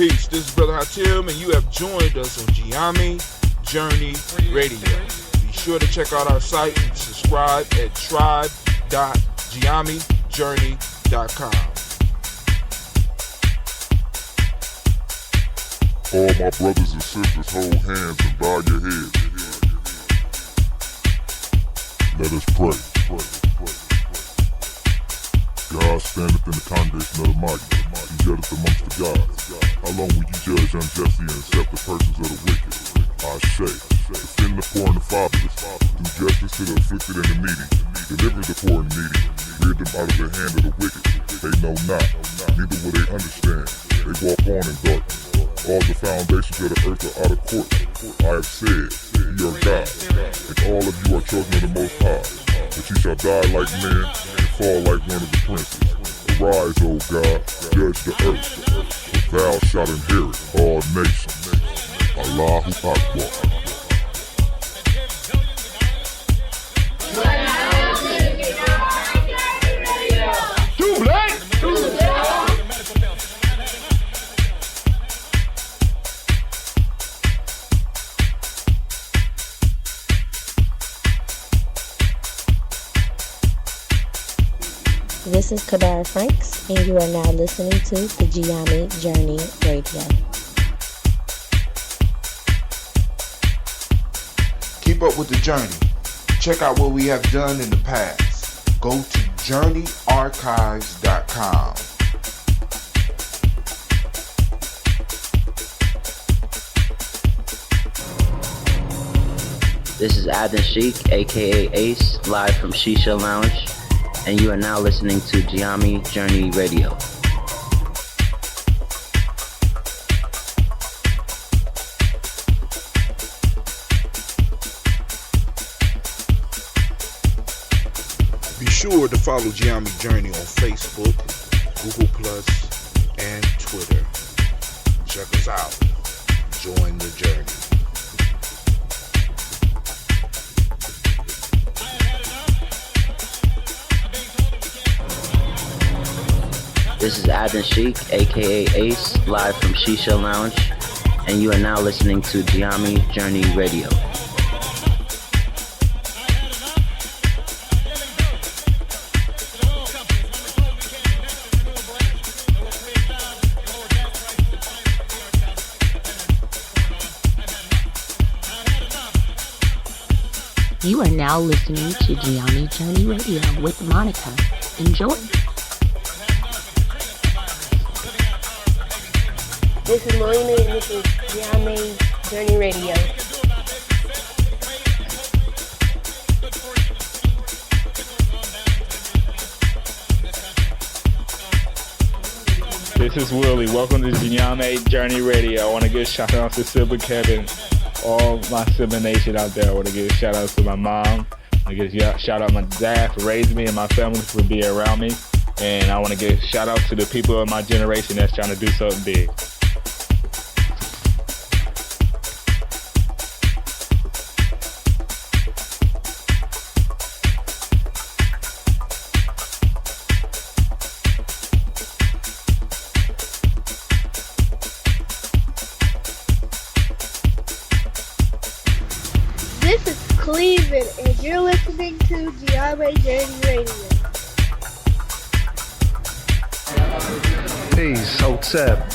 Peace, this is Brother Hatim, and you have joined us on Gye-Nyame Journey Radio. Be sure to check out our site and subscribe at tribe.gyenyame.com. All my brothers and sisters, hold hands and bow your heads. Let us pray. God standeth in the congregation of the mighty. He judgeth amongst the gods. How long will you judge unjustly and accept the persons of the wicked? I say, defend the poor and the fatherless. Do justice to the afflicted and the needy. Deliver the poor and needy. Rid them out of the hand of the wicked. They know not, neither will they understand. They walk on in darkness. All the foundations of the earth are out of court. I have said, ye are God, and all of you are children of the Most High. But ye shall die like men, and fall like one of the princes. Arise, O God, judge the earth, for thou shalt inherit all nations. Allahu Akbar. This is Kadara Franks, and you are now listening to the Gye-Nyame Journey Radio. Keep up with the journey. Check out what we have done in the past. Go to journeyarchives.com. This is Adnan Sheik, aka Ace, live from Shisha Lounge, and you are now listening to Gye-Nyame Journey Radio. Be sure to follow Gye-Nyame Journey on Facebook, Google+, and Twitter. Check us out. Join the journey. This is Adnan Sheik, aka Ace, live from Shisha Lounge, and you are now listening to Gye-Nyame Journey Radio. You are now listening to Gye-Nyame Journey Radio with Monica. Enjoy. This is Melina, and this is Gye-Nyame Journey Radio. This is Willie. Welcome to Gye-Nyame Journey Radio. I want to give a shout out to Sibling Kevin, all my Sibling Nation out there. I want to give a shout out to my mom. I give a shout out to my dad for raising me and my family for being around me. And I want to give a shout out to the people of my generation that's trying to do something big. This is Cleveland, and you're listening to Gye-Nyame Journey Radio. Peace, Hotep.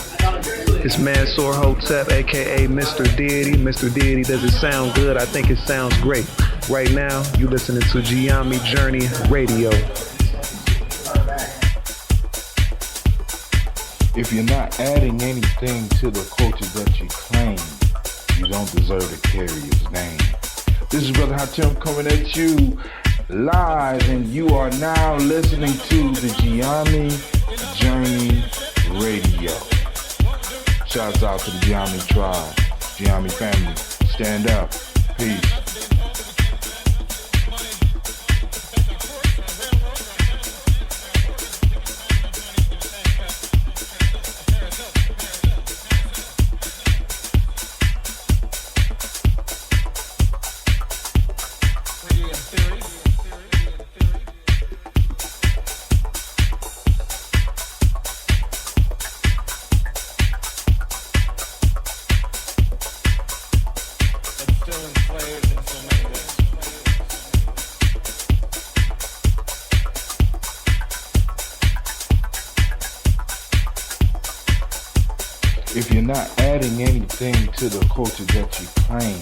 It's Mansour Hotep, aka Mr. Deity. Mr. Deity, does it sound good? I think it sounds great. Right now, you listening to Gye-Nyame Journey Radio. If you're not adding anything to the culture that you claim, you don't deserve to carry his name. This is Brother Hatim coming at you live, and you are now listening to the Gye-Nyame Journey Radio. Shouts out to the Gye-Nyame tribe, Gye-Nyame family. Stand up. Peace. you're not adding anything to the culture that you claim,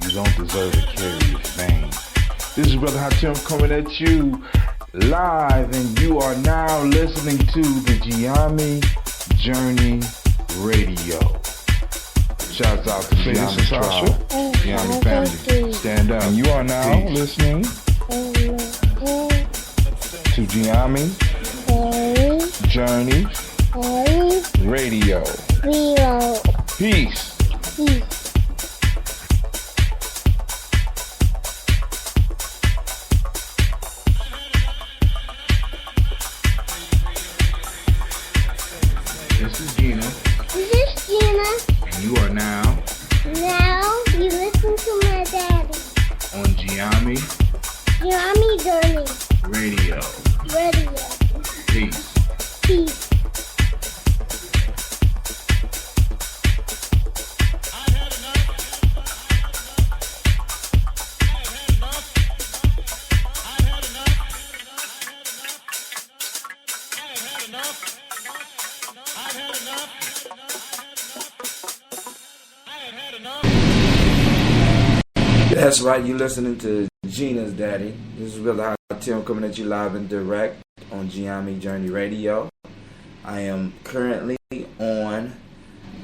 you don't deserve to carry his name. This is Brother Hatim coming at you live, and you are now listening to the Gye-Nyame Journey Radio. Shouts out to Gye-Nyame Tribe, Gye-Nyame family. Stand up. And you are now Peace. listening to Gye-Nyame Journey Radio. Peace. This is Gina, This is Gina. and you are now Now you listen to my daddy. on Gye-Nyame Gye-Nyame Journey Radio. Radio. Peace. Peace. That's right, you're listening to Gina's Daddy. This is Brother Tim coming at you live and direct on Gye-Nyame Journey Radio. I am currently on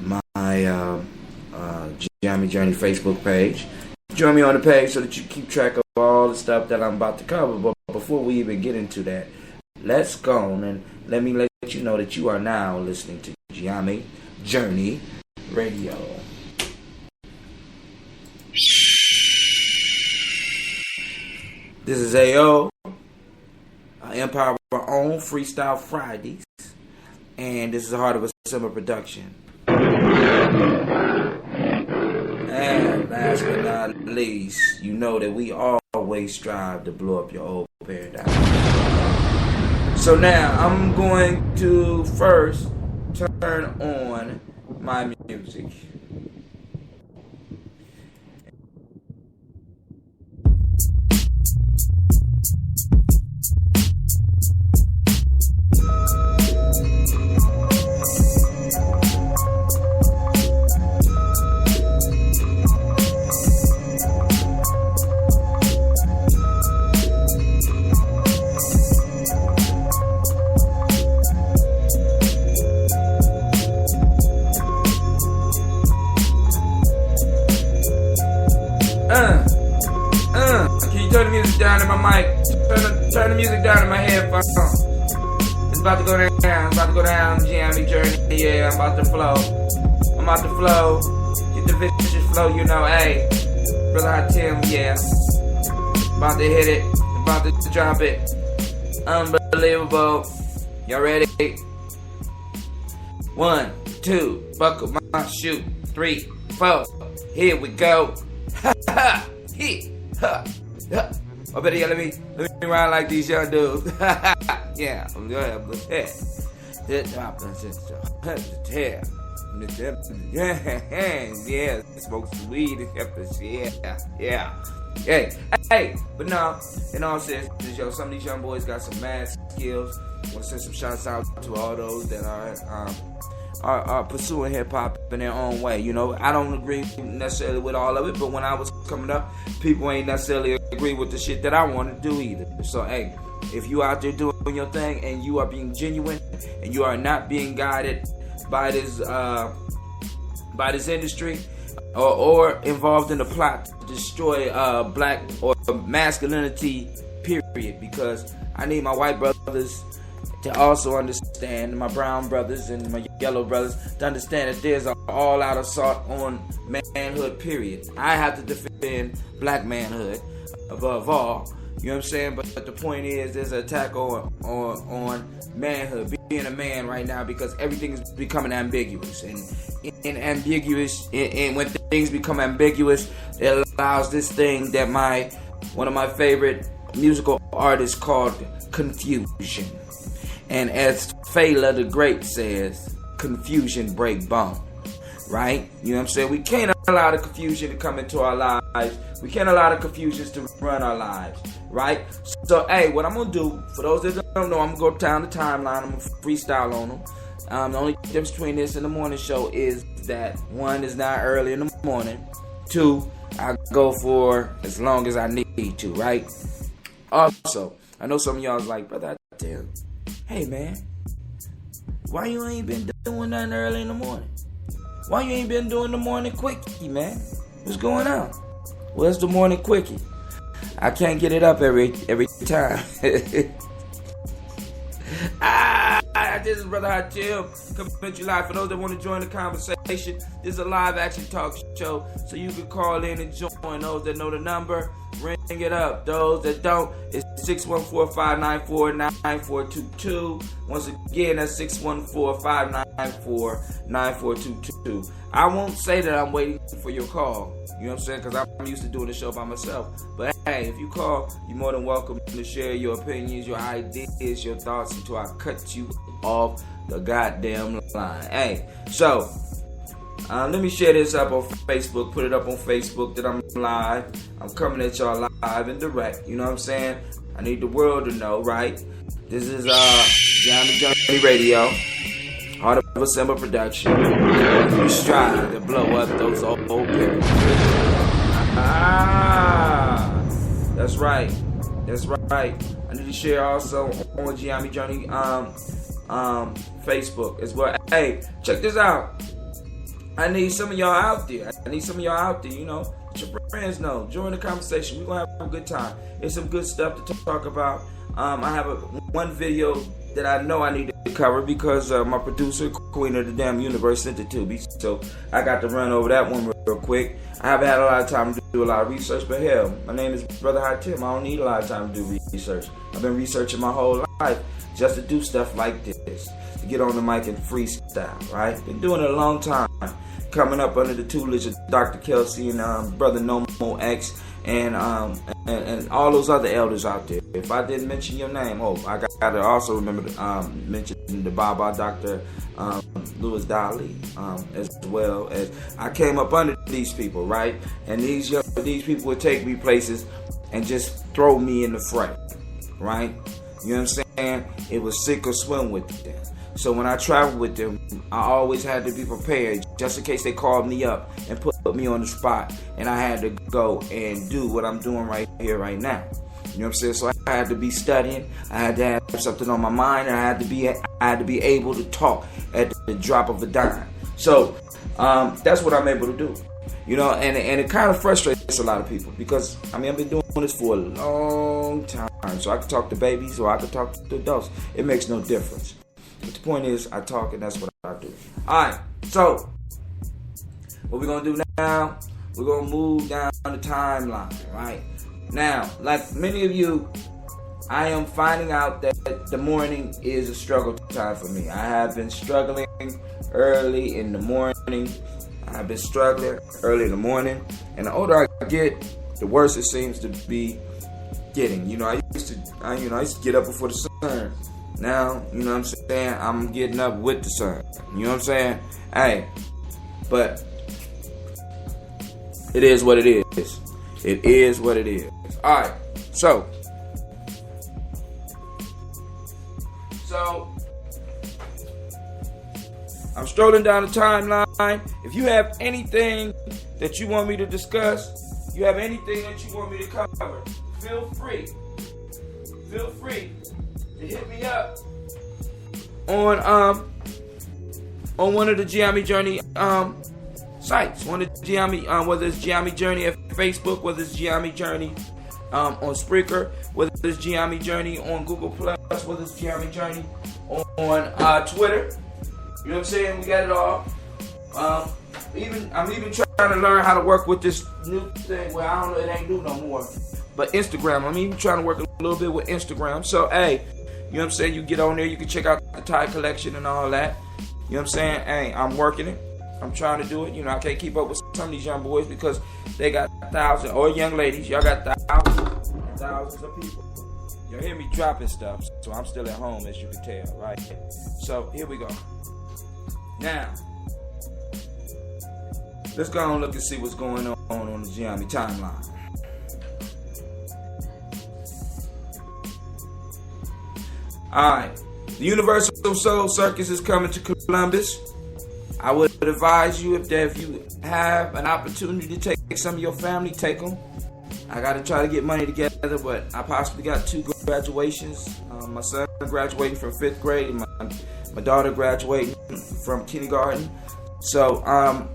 my Gye-Nyame Journey Facebook page. Join me on the page so that you keep track of all the stuff that I'm about to cover. But before we even get into that, let's go on and let me let you know that you are now listening to Gye-Nyame Journey Radio. This is AEOOOhhh, Empire of Our Own Freestyle Fridays, and this is the Heart of a Summer production. And last but not least, you know that we always strive to blow up your old paradigm. So now, I'm going to first turn on my music. Can you turn the music down in my mic? Turn the music down in my headphones. It's about to go down. Gye-Nyame Journey. Yeah, I'm about to flow. Get the vicious flow, you know. Hey, Brother Hatim, yeah. About to hit it. About to drop it. Unbelievable. Y'all ready? 1, 2, buckle my shoe. 3, 4. Here we go. Ha ha. Oh, better yet, let me ride like these young dudes. Yeah, I'm gonna yeah, smoke some weed. Yeah. Hey, but no, in all seriousness, yo, some of these young boys got some mad skills. I want to send some shouts out to all those that are pursuing hip hop in their own way. You know, I don't agree necessarily with all of it, but when I was coming up, people ain't necessarily agree with the shit that I want to do either. So hey, if you out there doing your thing and you are being genuine and you are not being guided by this industry or involved in a plot to destroy black or masculinity, period, because I need my white brothers to also understand, my brown brothers and my yellow brothers to understand that there's an all-out assault on manhood, period. I have to defend black manhood above all, you know what I'm saying? But the point is, there's an attack on manhood, being a man right now, because everything is becoming ambiguous, and when things become ambiguous, it allows this thing that one of my favorite musical artists called confusion. And as Fela the Great says, confusion break bone, right? You know what I'm saying? We can't allow the confusion to come into our lives. We can't allow the confusions to run our lives, right? So, hey, what I'm going to do, for those that don't know, I'm going to go down the timeline. I'm going to freestyle on them. The only difference between this and the morning show is that one is not early in the morning. Two, I go for as long as I need to, right? Also, I know some of y'all is like, brother, I tell you, hey man, why you ain't been doing nothing early in the morning? Why you ain't been doing the morning quickie, man? What's going on? Well, it's the morning quickie. I can't get it up every time. This is Brother Hot Tim coming at you live. For those that want to join the conversation, this is a live action talk show, so you can call in and join. Those that know the number, ring it up. Those that don't, it's 614-594-9422. Once again, that's 614-594-9422. I won't say that I'm waiting for your call. You know what I'm saying? Because I'm used to doing the show by myself. But hey, if you call, you're more than welcome to share your opinions, your ideas, your thoughts until I cut you off the goddamn line. Hey, so let me share this up on Facebook. Put it up on Facebook that I'm live. I'm coming at y'all live and direct. You know what I'm saying? I need the world to know, right? This is Gye-Nyame Journey Radio. Heart of a Simba production. We strive to blow up those old characters. That's right. That's right. I need to share also on Gye-Nyame Journey Facebook as well. Hey, check this out. I need some of y'all out there. You know, let your friends know. Join the conversation. We're going to have a good time. There's some good stuff to talk about. I have one video that I know I need to cover because my producer, Queen of the Damn Universe, sent it to me. So I got to run over that one real quick. I haven't had a lot of time to do a lot of research, but hell, my name is Brother Hot Tim. I don't need a lot of time to do research. I've been researching my whole life just to do stuff like this, to get on the mic and freestyle, right? Been doing it a long time. Coming up under the tutelage of Dr. Kelsey and Brother Nomo X and all those other elders out there. If I didn't mention your name, I got to also remember to mention the Baba Dr. Louis Dali, as well as I came up under these people, right? And these people would take me places and just throw me in the fray, right? You know what I'm saying? It was sink or swim with them. So when I traveled with them, I always had to be prepared just in case they called me up and put me on the spot, and I had to go and do what I'm doing right here, right now. You know what I'm saying? So I had to be studying. I had to have something on my mind, and I had to be able to talk at the drop of a dime. So that's what I'm able to do. You know, and it kind of frustrates a lot of people because I've been doing this for a long time. So I can talk to babies or I can talk to adults. It makes no difference. But the point is, I talk and that's what I do. Alright, so what we're going to do now, we're going to move down the timeline, right? Now, like many of you, I am finding out that the morning is a struggle time for me. I have been struggling early in the morning. And the older I get, the worse it seems to be getting. You know, I used to get up before the sun. Now, you know what I'm saying, I'm getting up with the sun. You know what I'm saying? Hey, but it is what it is. It is what it is. Alright, so I'm strolling down the timeline. If you have anything that you want me to discuss, you have anything that you want me to cover, feel free to hit me up on one of the Gye-Nyame Journey sites. One of the Gye-Nyame, whether it's Gye-Nyame Journey at Facebook, whether it's Gye-Nyame Journey on Spreaker, whether it's Gye-Nyame Journey on Google Plus, whether it's Gye-Nyame Journey on Twitter. You know what I'm saying? We got it all. I'm even trying to learn how to work with this new thing. Well, I don't know, it ain't new no more. But Instagram, I'm even trying to work a little bit with Instagram. So, hey, you know what I'm saying? You get on there, you can check out the tie collection and all that. You know what I'm saying? Hey, I'm working it. I'm trying to do it. You know, I can't keep up with some of these young boys because they got thousands, or young ladies, y'all got thousands of people. Y'all hear me dropping stuff, so I'm still at home, as you can tell, right? So, here we go. Now, let's go and look and see what's going on the Gye-Nyame timeline. Alright, the Universal Soul Circus is coming to Columbus. I would advise you if you have an opportunity to take some of your family, take them. I got to try to get money together, but I possibly got 2 graduations. My son graduating from 5th grade, and my daughter graduating from kindergarten. So, I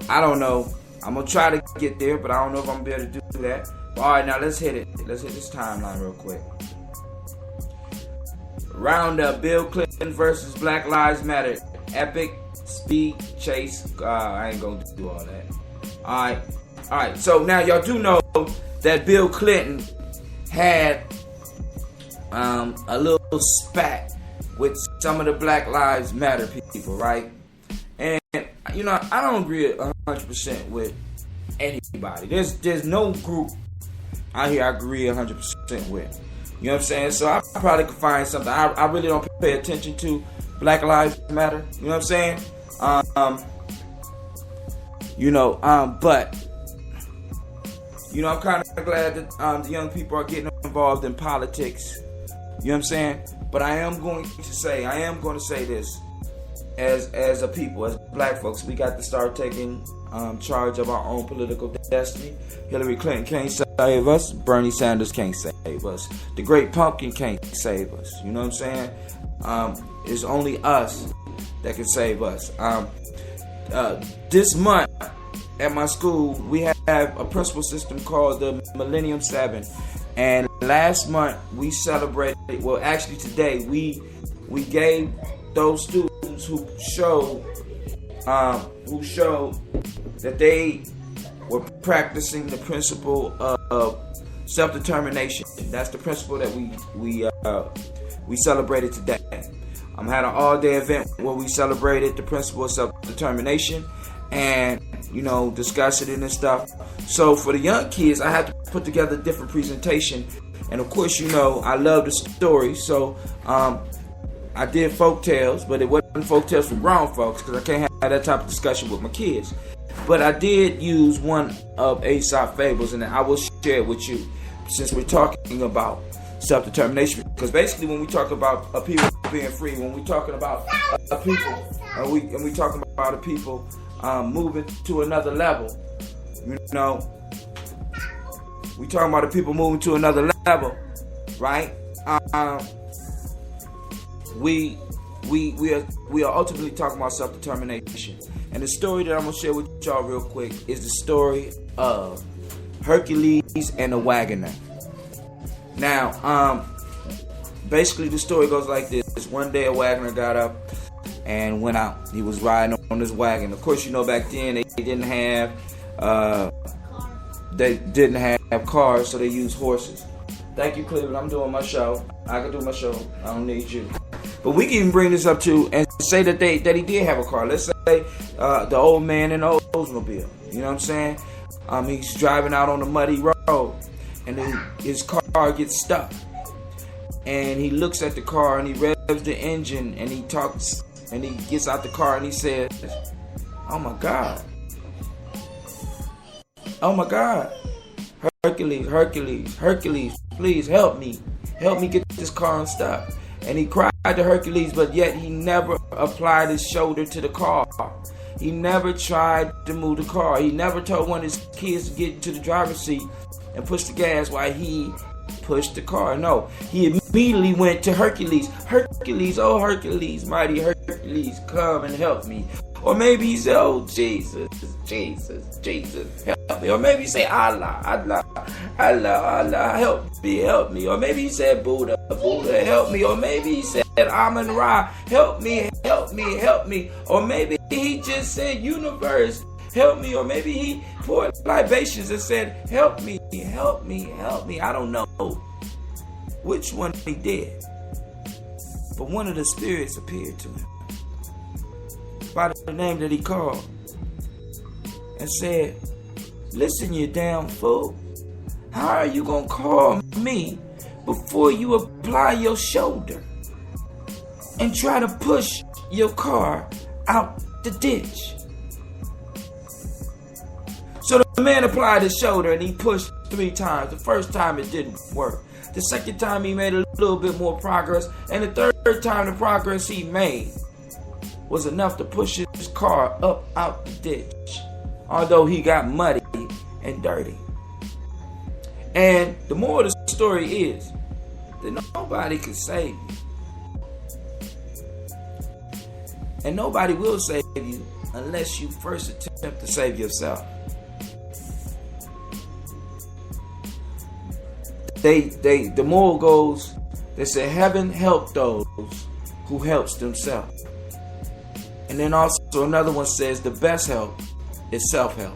don't know. I'm going to try to get there, but I don't know if I'm going to be able to do that. All right, now let's hit it. Let's hit this timeline real quick. Roundup, Bill Clinton versus Black Lives Matter. Epic speed chase. I ain't going to do all that. All right. So now y'all do know that Bill Clinton had a little spat with some of the Black Lives Matter people, right? And you know, I don't agree 100% with anybody. There's no group out here I agree 100% with. You know what I'm saying? So I probably could find something. I really don't pay attention to Black Lives Matter. You know what I'm saying? But you know, I'm kind of glad that the young people are getting involved in politics. You know what I'm saying? But I am going to say this. As a people, as black folks, we got to start taking charge of our own political destiny. Hillary Clinton can't save us. Bernie Sanders can't save us. The Great Pumpkin can't save us. You know what I'm saying? It's only us that can save us. This month at my school, we have a principal system called the Millennium 7. And last month we celebrated, well actually today, we gave those students who showed that they were practicing the principle of self-determination. That's the principle that we celebrated today. Had an all-day event where we celebrated the principle of self-determination and, you know, discuss it and stuff. So for the young kids, I had to put together a different presentation. And of course, you know, I love the story. So I did folk tales, but it wasn't folk tales for grown folks because I can't have that type of discussion with my kids. But I did use one of Aesop fables, and I will share it with you since we're talking about self-determination. Because basically, when we talk about a people being free, when we're talking about a people, and we talking about a people moving to another level, you know, we talking about the people moving to another level, right? We are ultimately talking about self-determination. And the story that I'm going to share with y'all real quick is the story of Hercules and the Wagoner. Now, basically the story goes like this. One day a wagoner got up and went out. He was riding on this wagon. Of course, you know, back then they didn't have cars, so they used horses. Thank you, Cleveland. I'm doing my show. I can do my show. I don't need you. But we can even bring this up to and say that he did have a car. Let's say the old man in the Oldsmobile. You know what I'm saying? He's driving out on a muddy road, and then his car gets stuck. And he looks at the car and he revs the engine and he talks and he gets out the car and he says, "Oh my God! Oh my God! Hercules, please help me! Help me get this car unstuck." And he cried to Hercules, but yet he never applied his shoulder to the car. He never tried to move the car. He never told one of his kids to get into the driver's seat and push the gas while he pushed the car. No, he immediately went to Hercules. Hercules, oh Hercules, mighty Hercules, come and help me. Or maybe he said, "Oh Jesus, help me." Or maybe he said, Allah, help me. Or maybe he said, Buddha, help me. Or maybe he said, Amun-Ra, help me. Or maybe he just said, universe, help me. Or maybe he poured libations and said, help me. I don't know which one he did. But one of the spirits appeared to him by the name that he called and said, "Listen, you damn fool. How are you going to call me before you apply your shoulder and try to push your car out the ditch?" So the man applied his shoulder and he pushed 3 times. The first time it didn't work. The second time he made a little bit more progress. And the third time the progress he made was enough to push his car up out the ditch. Although he got muddy and dirty. And the moral of the story is that nobody can save you. And nobody will save you unless you first attempt to save yourself. The moral goes, they say heaven help those who helps themselves. And then also another one says the best help is self-help.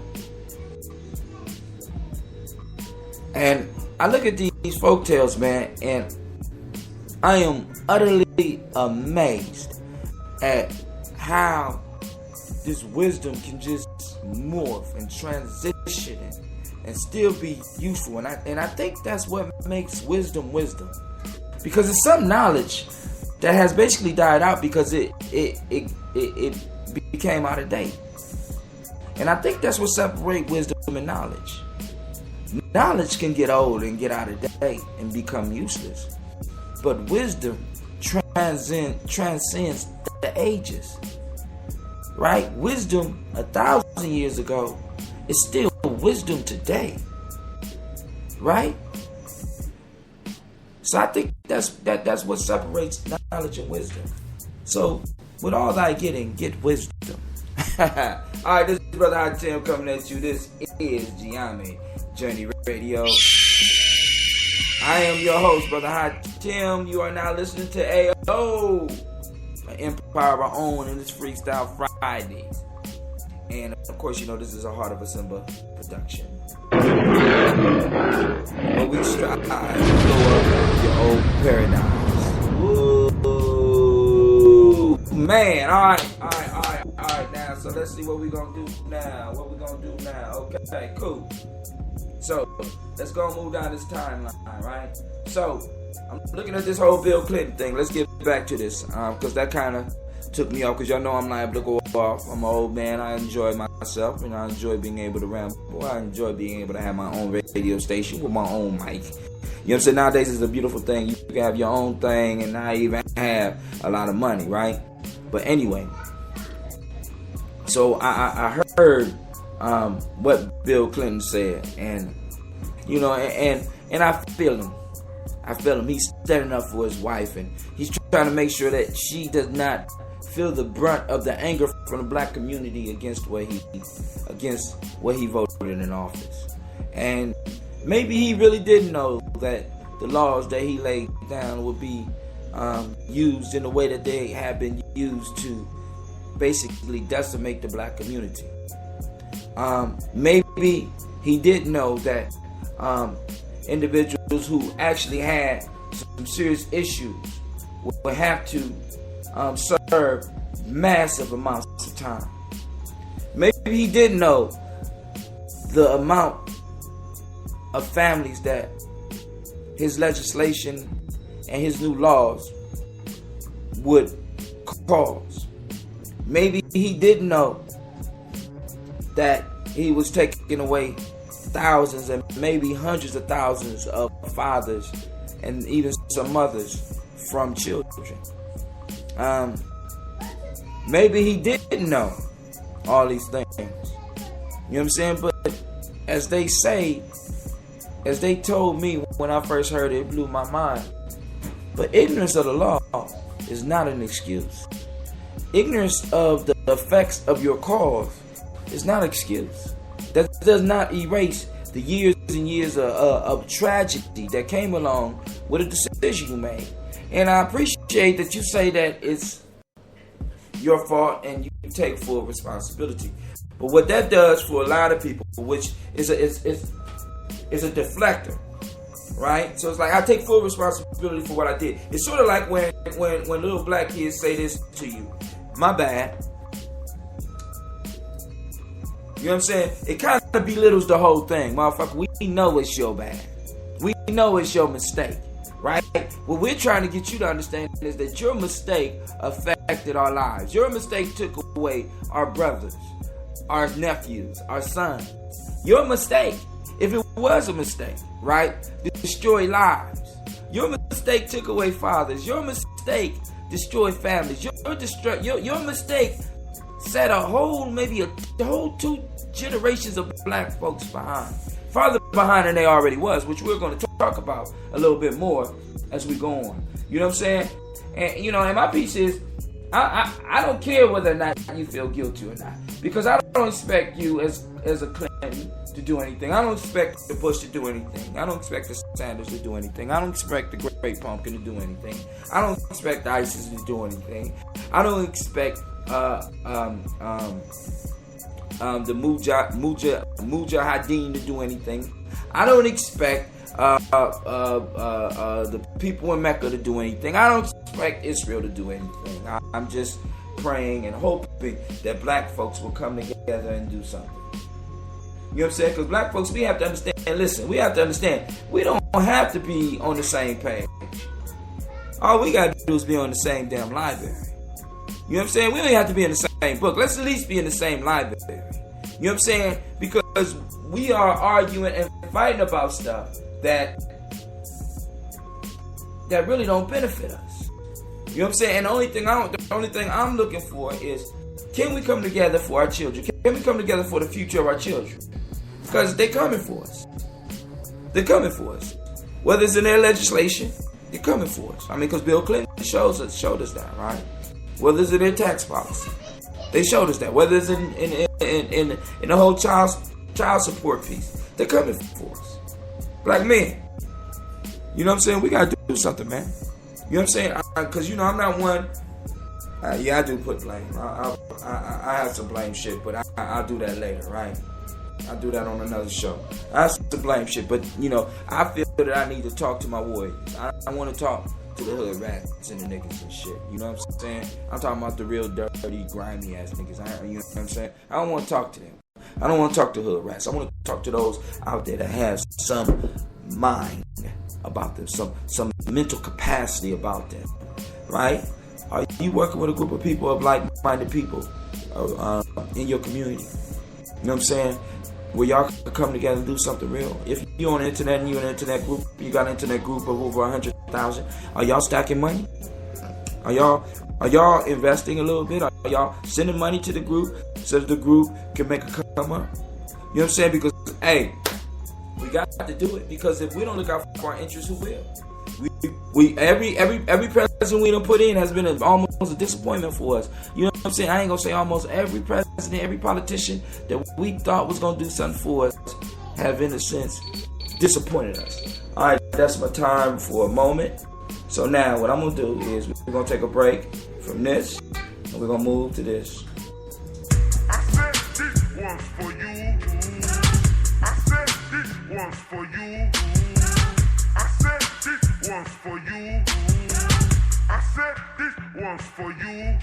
And I look at these folktales, man, and I am utterly amazed at how this wisdom can just morph and transition and still be useful. And I think that's what makes wisdom wisdom. Because it's some knowledge that has basically died out because it became out of date. And I think that's what separates wisdom and knowledge. Knowledge can get old and get out of date and become useless. But wisdom transcends the ages. Right? Wisdom 1,000 years ago is still wisdom today. Right? So I think that's what separates knowledge and wisdom. So with all thy getting, get wisdom. Alright, this is Brother Hot Tim coming at you. This is Gye-Nyame Journey Radio. I am your host, Brother Hot Tim. You are now listening to AEOOOhhh, an empire of our own, and it's Freestyle Fridays. And of course, you know this is a Heart of a Simba production. But we strive to blow up your old paradigms. Ooh, man. All right. Now, so let's see what we're going to do now. Okay, cool. So, let's go and move down this timeline, right? So, I'm looking at this whole Bill Clinton thing. Let's get back to this, because that kind of took me off, because y'all know I'm liable to go off. I'm an old man. I enjoy myself, and I enjoy being able to ramble. I enjoy being able to have my own radio station with my own mic. You know what I'm saying? Nowadays, it's a beautiful thing. You can have your own thing and not even have a lot of money, right? But anyway, so I heard what Bill Clinton said, and you know, and I feel him. He's standing up for his wife, and he's trying to make sure that she does not feel the brunt of the anger from the black community against what he voted in office. And maybe he really didn't know that the laws that he laid down would be used in the way that they have been used to basically decimate the black community. Maybe he didn't know that individuals who actually had some serious issues would have to serve massive amounts of time. Maybe he didn't know the amount of families that his legislation and his new laws would cause. Maybe he didn't know that he was taking away thousands and maybe hundreds of thousands of fathers and even some mothers from children. Maybe he didn't know all these things. You know what I'm saying? But as they told me when I first heard it, it blew my mind. But ignorance of the law is not an excuse. Ignorance of the effects of your cause is not an excuse. That does not erase the years and years of tragedy that came along with a decision you made. And I appreciate that you say that it's your fault and you take full responsibility. But what that does for a lot of people, which is a deflector, right? So it's like I take full responsibility for what I did. It's sort of like when little black kids say this to you, my bad. You know what I'm saying? It kind of belittles the whole thing. Motherfucker, we know it's your bad. We know it's your mistake, right? What we're trying to get you to understand is that your mistake affected our lives. Your mistake took away our brothers, our nephews, our sons. Your mistake, if it was a mistake, right, destroyed lives. Your mistake took away fathers. Your mistake destroyed families. Your mistake set a whole, the whole 2 generations of black folks behind. Farther behind than they already was, which we're going to talk about a little bit more as we go on. You know what I'm saying? And, and my piece is, I don't care whether or not you feel guilty or not. Because I don't expect you as a Clinton to do anything. I don't expect the Bush to do anything. I don't expect the Sanders to do anything. I don't expect the Great Pumpkin to do anything. I don't expect the ISIS to do anything. I don't expect the Mujahideen to do anything. I don't expect the people in Mecca to do anything. I don't expect Israel to do anything. I'm just praying and hoping that black folks will come together and do something. You know what I'm saying? Because black folks, we have to understand. Listen, we have to understand. We don't have to be on the same page. All we got to do is be on the same damn library. You know what I'm saying? We don't have to be in the same book. Let's at least be in the same library. You know what I'm saying? Because we are arguing and fighting about stuff that really don't benefit us. You know what I'm saying? And the only thing I'm looking for is, can we come together for our children? Can we come together for the future of our children? Because they're coming for us. They're coming for us. Whether it's in their legislation, they're coming for us. I mean, because Bill Clinton showed us that, right? Whether it's in their tax policy, they showed us that. Whether it's in the whole child support piece, they're coming for us. Black men. You know what I'm saying? We got to do something, man. You know what I'm saying? Because, I'm not one. I do put blame. I have some blame shit, but I'll do that later, right? I'll do that on another show. I have some blame shit, but, I feel that I need to talk to my warriors. I want to talk to the hood rats and the niggas and shit. You know what I'm saying? I'm talking about the real dirty, grimy ass niggas. You know what I'm saying? I don't want to talk to them. I don't want to talk to hood rats. I want to talk to those out there that have some mind about them, some mental capacity about them, right? Are you working with a group of people, of like-minded people in your community? You know what I'm saying? Where y'all can come together and do something real. If you're on the internet and you're in an internet group, you got an internet group of over 100,000, are y'all stacking money? Are y'all investing a little bit? Are y'all sending money to the group so that the group can make a come up? You know what I'm saying? Because, hey, we got to do it. Because if we don't look out for our interests, who will? Every president we done put in has been almost a disappointment for us. You know what I'm saying? I ain't gonna say almost every president, every politician that we thought was gonna do something for us have, in a sense, disappointed us. All right, that's my time for a moment. So now what I'm gonna do is we're gonna take a break from this and we're gonna move to this. I said this one's for you. I said this one's for you. I said this one's for you. I said this one's for you.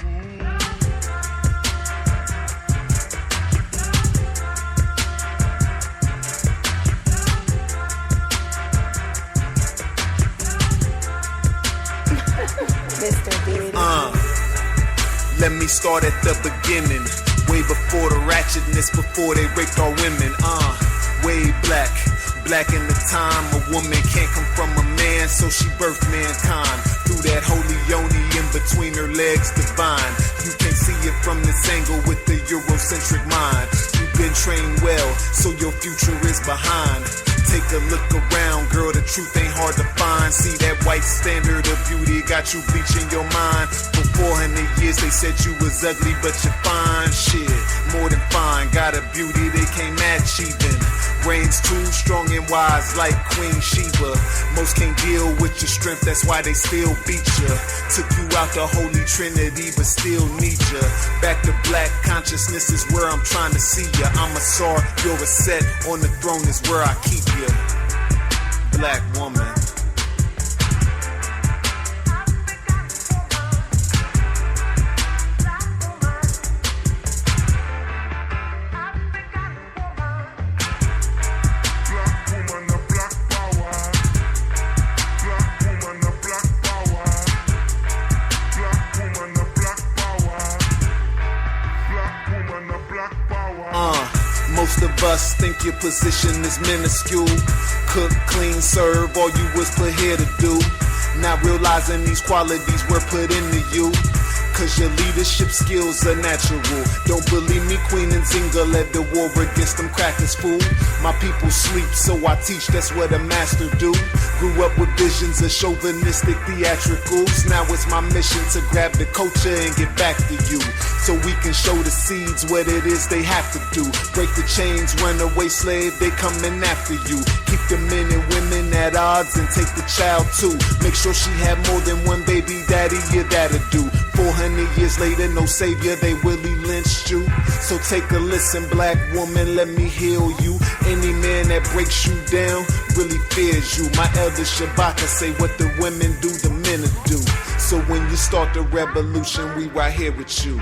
Mr. Diddy. Let me start at the beginning. Way before the ratchetness, before they raped our women. Way black in the time. A woman can't come from a man, so she birthed mankind. Through that holy yoni in between her legs, divine. You can't see it from this angle with the Eurocentric mind. You've been trained well, so your future is behind. Take a look around, girl, the truth ain't hard to find. See that white standard of beauty got you bleaching your mind. For 400 years they said you was ugly, but you're fine. Shit, more than fine. Got a beauty they can't match even. Brains too strong and wise like Queen Sheba. Most can't deal with your strength, that's why they still beat ya. Took you out the Holy Trinity, but still need ya. Back to black consciousness is where I'm trying to see ya. I'm a Tsar, you're a set, on the throne is where I keep ya. Black woman. Most of us think your position is minuscule. Cook, clean, serve, all you was put here to do. Not realizing these qualities were put into you. Cause your leadership skills are natural. Don't believe me, Queen Nzinga led the war against them crackers, fool. My people sleep, so I teach, that's what a master do. Grew up with visions of chauvinistic theatricals. Now it's my mission to grab the culture and get back to you, so we can show the seeds what it is they have to do. Break the chains, runaway slave, they coming after you. Keep the men and women at odds and take the child too. Make sure she have more than one baby daddy, yeah, that'll do. 400 years later, no savior, they Willie lynched you. So take a listen, black woman, let me heal you. Any man that breaks you down really fears you. My elder Shabaka say what the women do, the men will do. So when you start the revolution, we right here with you.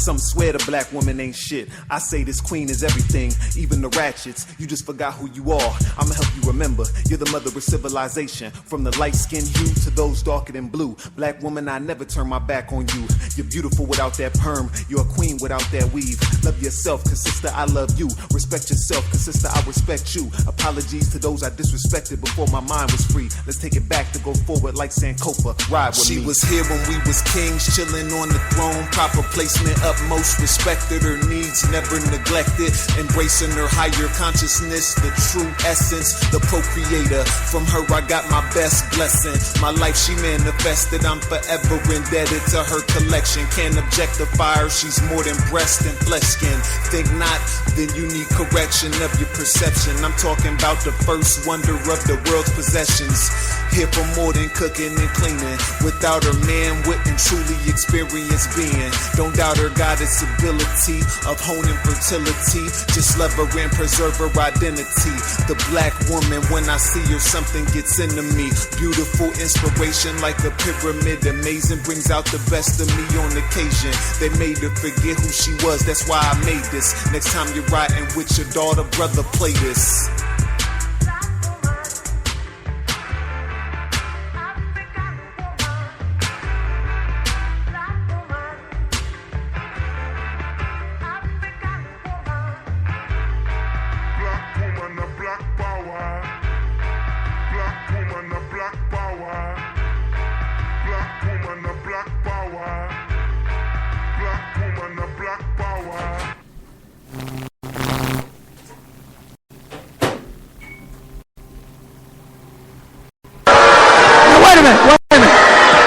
Some swear the black woman ain't shit. I say this queen is everything, even the ratchets. You just forgot who you are. I'ma help you remember. You're the mother of civilization. From the light-skinned hue to those darker than blue. Black woman, I never turn my back on you. You're beautiful without that perm. You're a queen without that weave. Love yourself, cause sister, I love you. Respect yourself, cause sister, I respect you. Apologies to those I disrespected before my mind was free. Let's take it back to go forward like Sankofa. Ride with me. She was here when we was kings, chilling on the throne. Proper placement up. Most respected, her needs never neglected, embracing her higher consciousness, the true essence, the procreator. From her I got my best blessing. My life she manifested, I'm forever indebted to her collection. Can't objectify her, she's more than breast and flesh skin. Think not, then you need correction of your perception. I'm talking about the first wonder of the world's possessions. Here for more than cooking and cleaning. Without her, man wouldn't truly experience being. Don't doubt her goddess ability of honing fertility. Just love her and preserve her identity. The black woman, when I see her, something gets into me. Beautiful inspiration like a pyramid. Amazing, brings out the best of me on occasion. They made her forget who she was, that's why I made this. Next time you're riding with your daughter, brother, play this.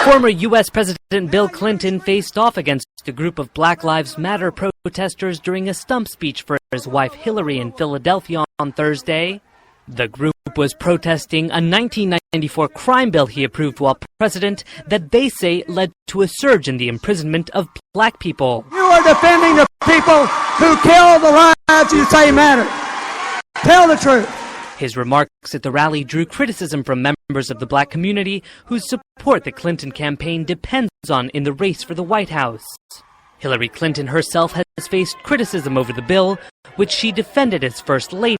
Former U.S. President Bill Clinton faced off against a group of Black Lives Matter protesters during a stump speech for his wife Hillary in Philadelphia on Thursday. The group was protesting a 1994 crime bill he approved while president that they say led to a surge in the imprisonment of black people. You are defending the people who kill the lives you say matter. Tell the truth. His remarks at the rally drew criticism from members of the black community whose support the Clinton campaign depends on in the race for the White House. Hillary Clinton herself has faced criticism over the bill, which she defended as First Lady.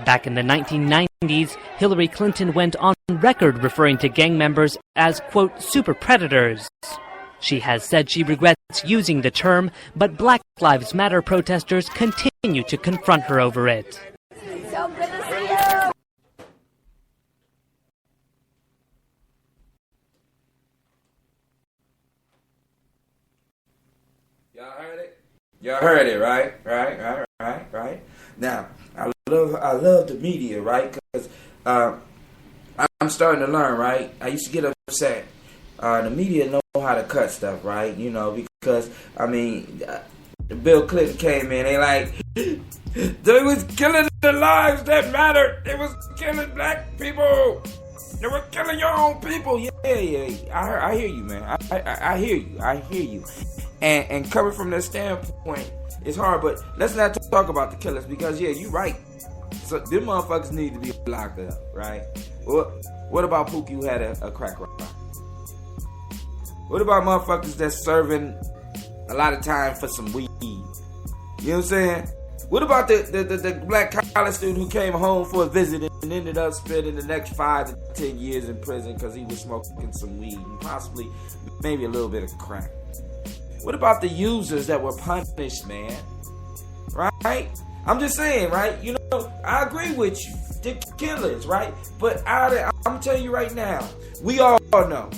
Back in the 1990s, Hillary Clinton went on record referring to gang members as, quote, super predators. She has said she regrets using the term, but Black Lives Matter protesters continue to confront her over it. So good to see you. Y'all heard it? Y'all heard it, right? Right. Now, I love the media, right? Because I'm starting to learn, right? I used to get upset. The media know how to cut stuff, right? You know, because, I mean, Bill Clinton came in, they like, they was killing the lives that mattered. They was killing black people. They were killing your own people. Yeah. I hear you, man. I hear you. And coming from that standpoint, it's hard, but let's not talk about the killers because, yeah, you're right. So them motherfuckers need to be locked up, right? What about Pookie who had a crack rock? What about motherfuckers that's serving a lot of time for some weed? You know what I'm saying? What about the black college student who came home for a visit and ended up spending the next 5 to 10 years in prison because he was smoking some weed and possibly maybe a little bit of crack? What about the users that were punished, man? Right? I'm just saying, right? You know, I agree with you. The killers, right? But I'm telling you right now, we all know.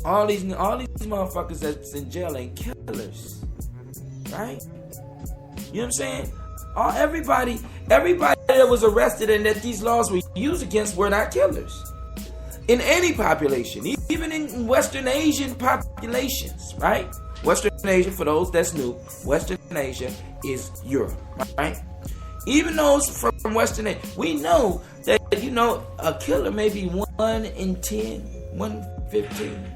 All these motherfuckers that's in jail ain't killers. Right? You know what I'm saying? Everybody that was arrested and that these laws were used against were not killers. In any population, even in Western Asian populations, right? Western Asia, for those that's new, Western Asia is Europe, right? Even those from Western Asia, we know that, you know, a killer may be 1 in 10, 1 in 15. You know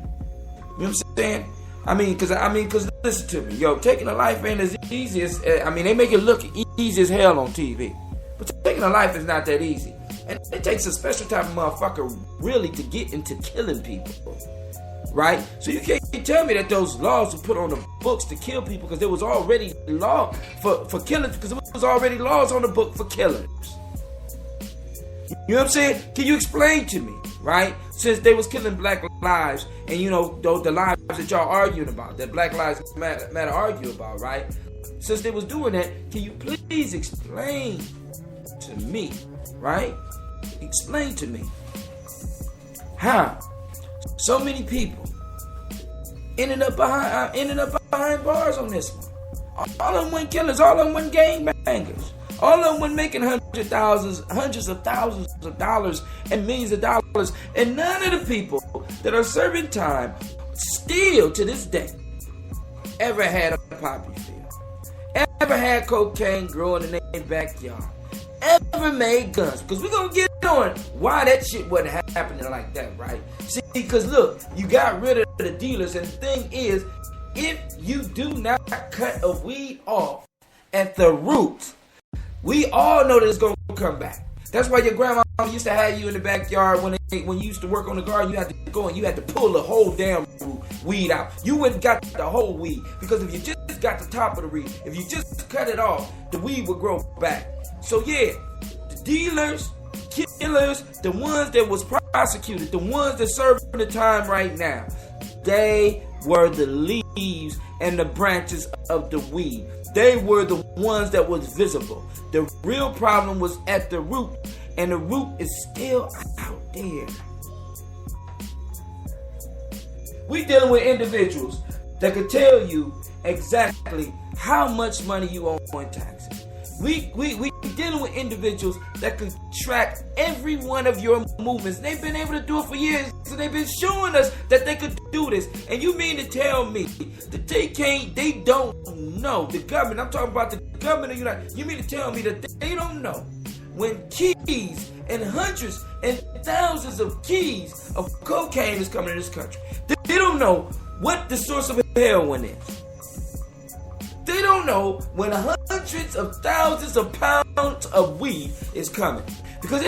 what I'm saying? I mean, cause listen to me, yo, taking a life ain't as easy as, they make it look easy as hell on TV. But taking a life is not that easy. And it takes a special type of motherfucker really to get into killing people. Right? So you can't tell me that those laws were put on the books to kill people because there was already law for killers, because there was already laws on the book for killers. You know what I'm saying? Can you explain to me, right? Since they was killing black lives, and you know, the lives that y'all arguing about, that Black Lives Matter argue about, right? Since they was doing that, can you please explain to me, right? Explain to me how so many people ended up behind bars on this one. All of them went killers, all of them went gangbangers. All of them were making hundreds of thousands of dollars and millions of dollars. And none of the people that are serving time still to this day ever had a poppy field, ever had cocaine growing in their backyard, ever made guns. Because we're going to get on why that shit wasn't happening like that, right? See, because look, you got rid of the dealers. And the thing is, if you do not cut a weed off at the root, we all know that it's going to come back. That's why your grandma used to have you in the backyard when you used to work on the garden. You had to go and you had to pull the whole damn weed out. You wouldn't got the whole weed, because if you just got the top of the weed, if you just cut it off, the weed would grow back. So yeah, the dealers, killers, the ones that was prosecuted, the ones that serving the time right now, they were the leaves and the branches of the weed. They were the ones that was visible. The real problem was at the root, and the root is still out there. We dealing with individuals that could tell you exactly how much money you owe in taxes. We dealing with individuals that can track every one of your movements. They've been able to do it for years, so they've been showing us that they could do this. And you mean to tell me that they don't know, the government, I'm talking about the government of the United States, you mean to tell me that they don't know when keys and hundreds and thousands of keys of cocaine is coming to this country? They don't know what the source of heroin is. They don't know when hundreds of thousands of pounds of weed is coming, because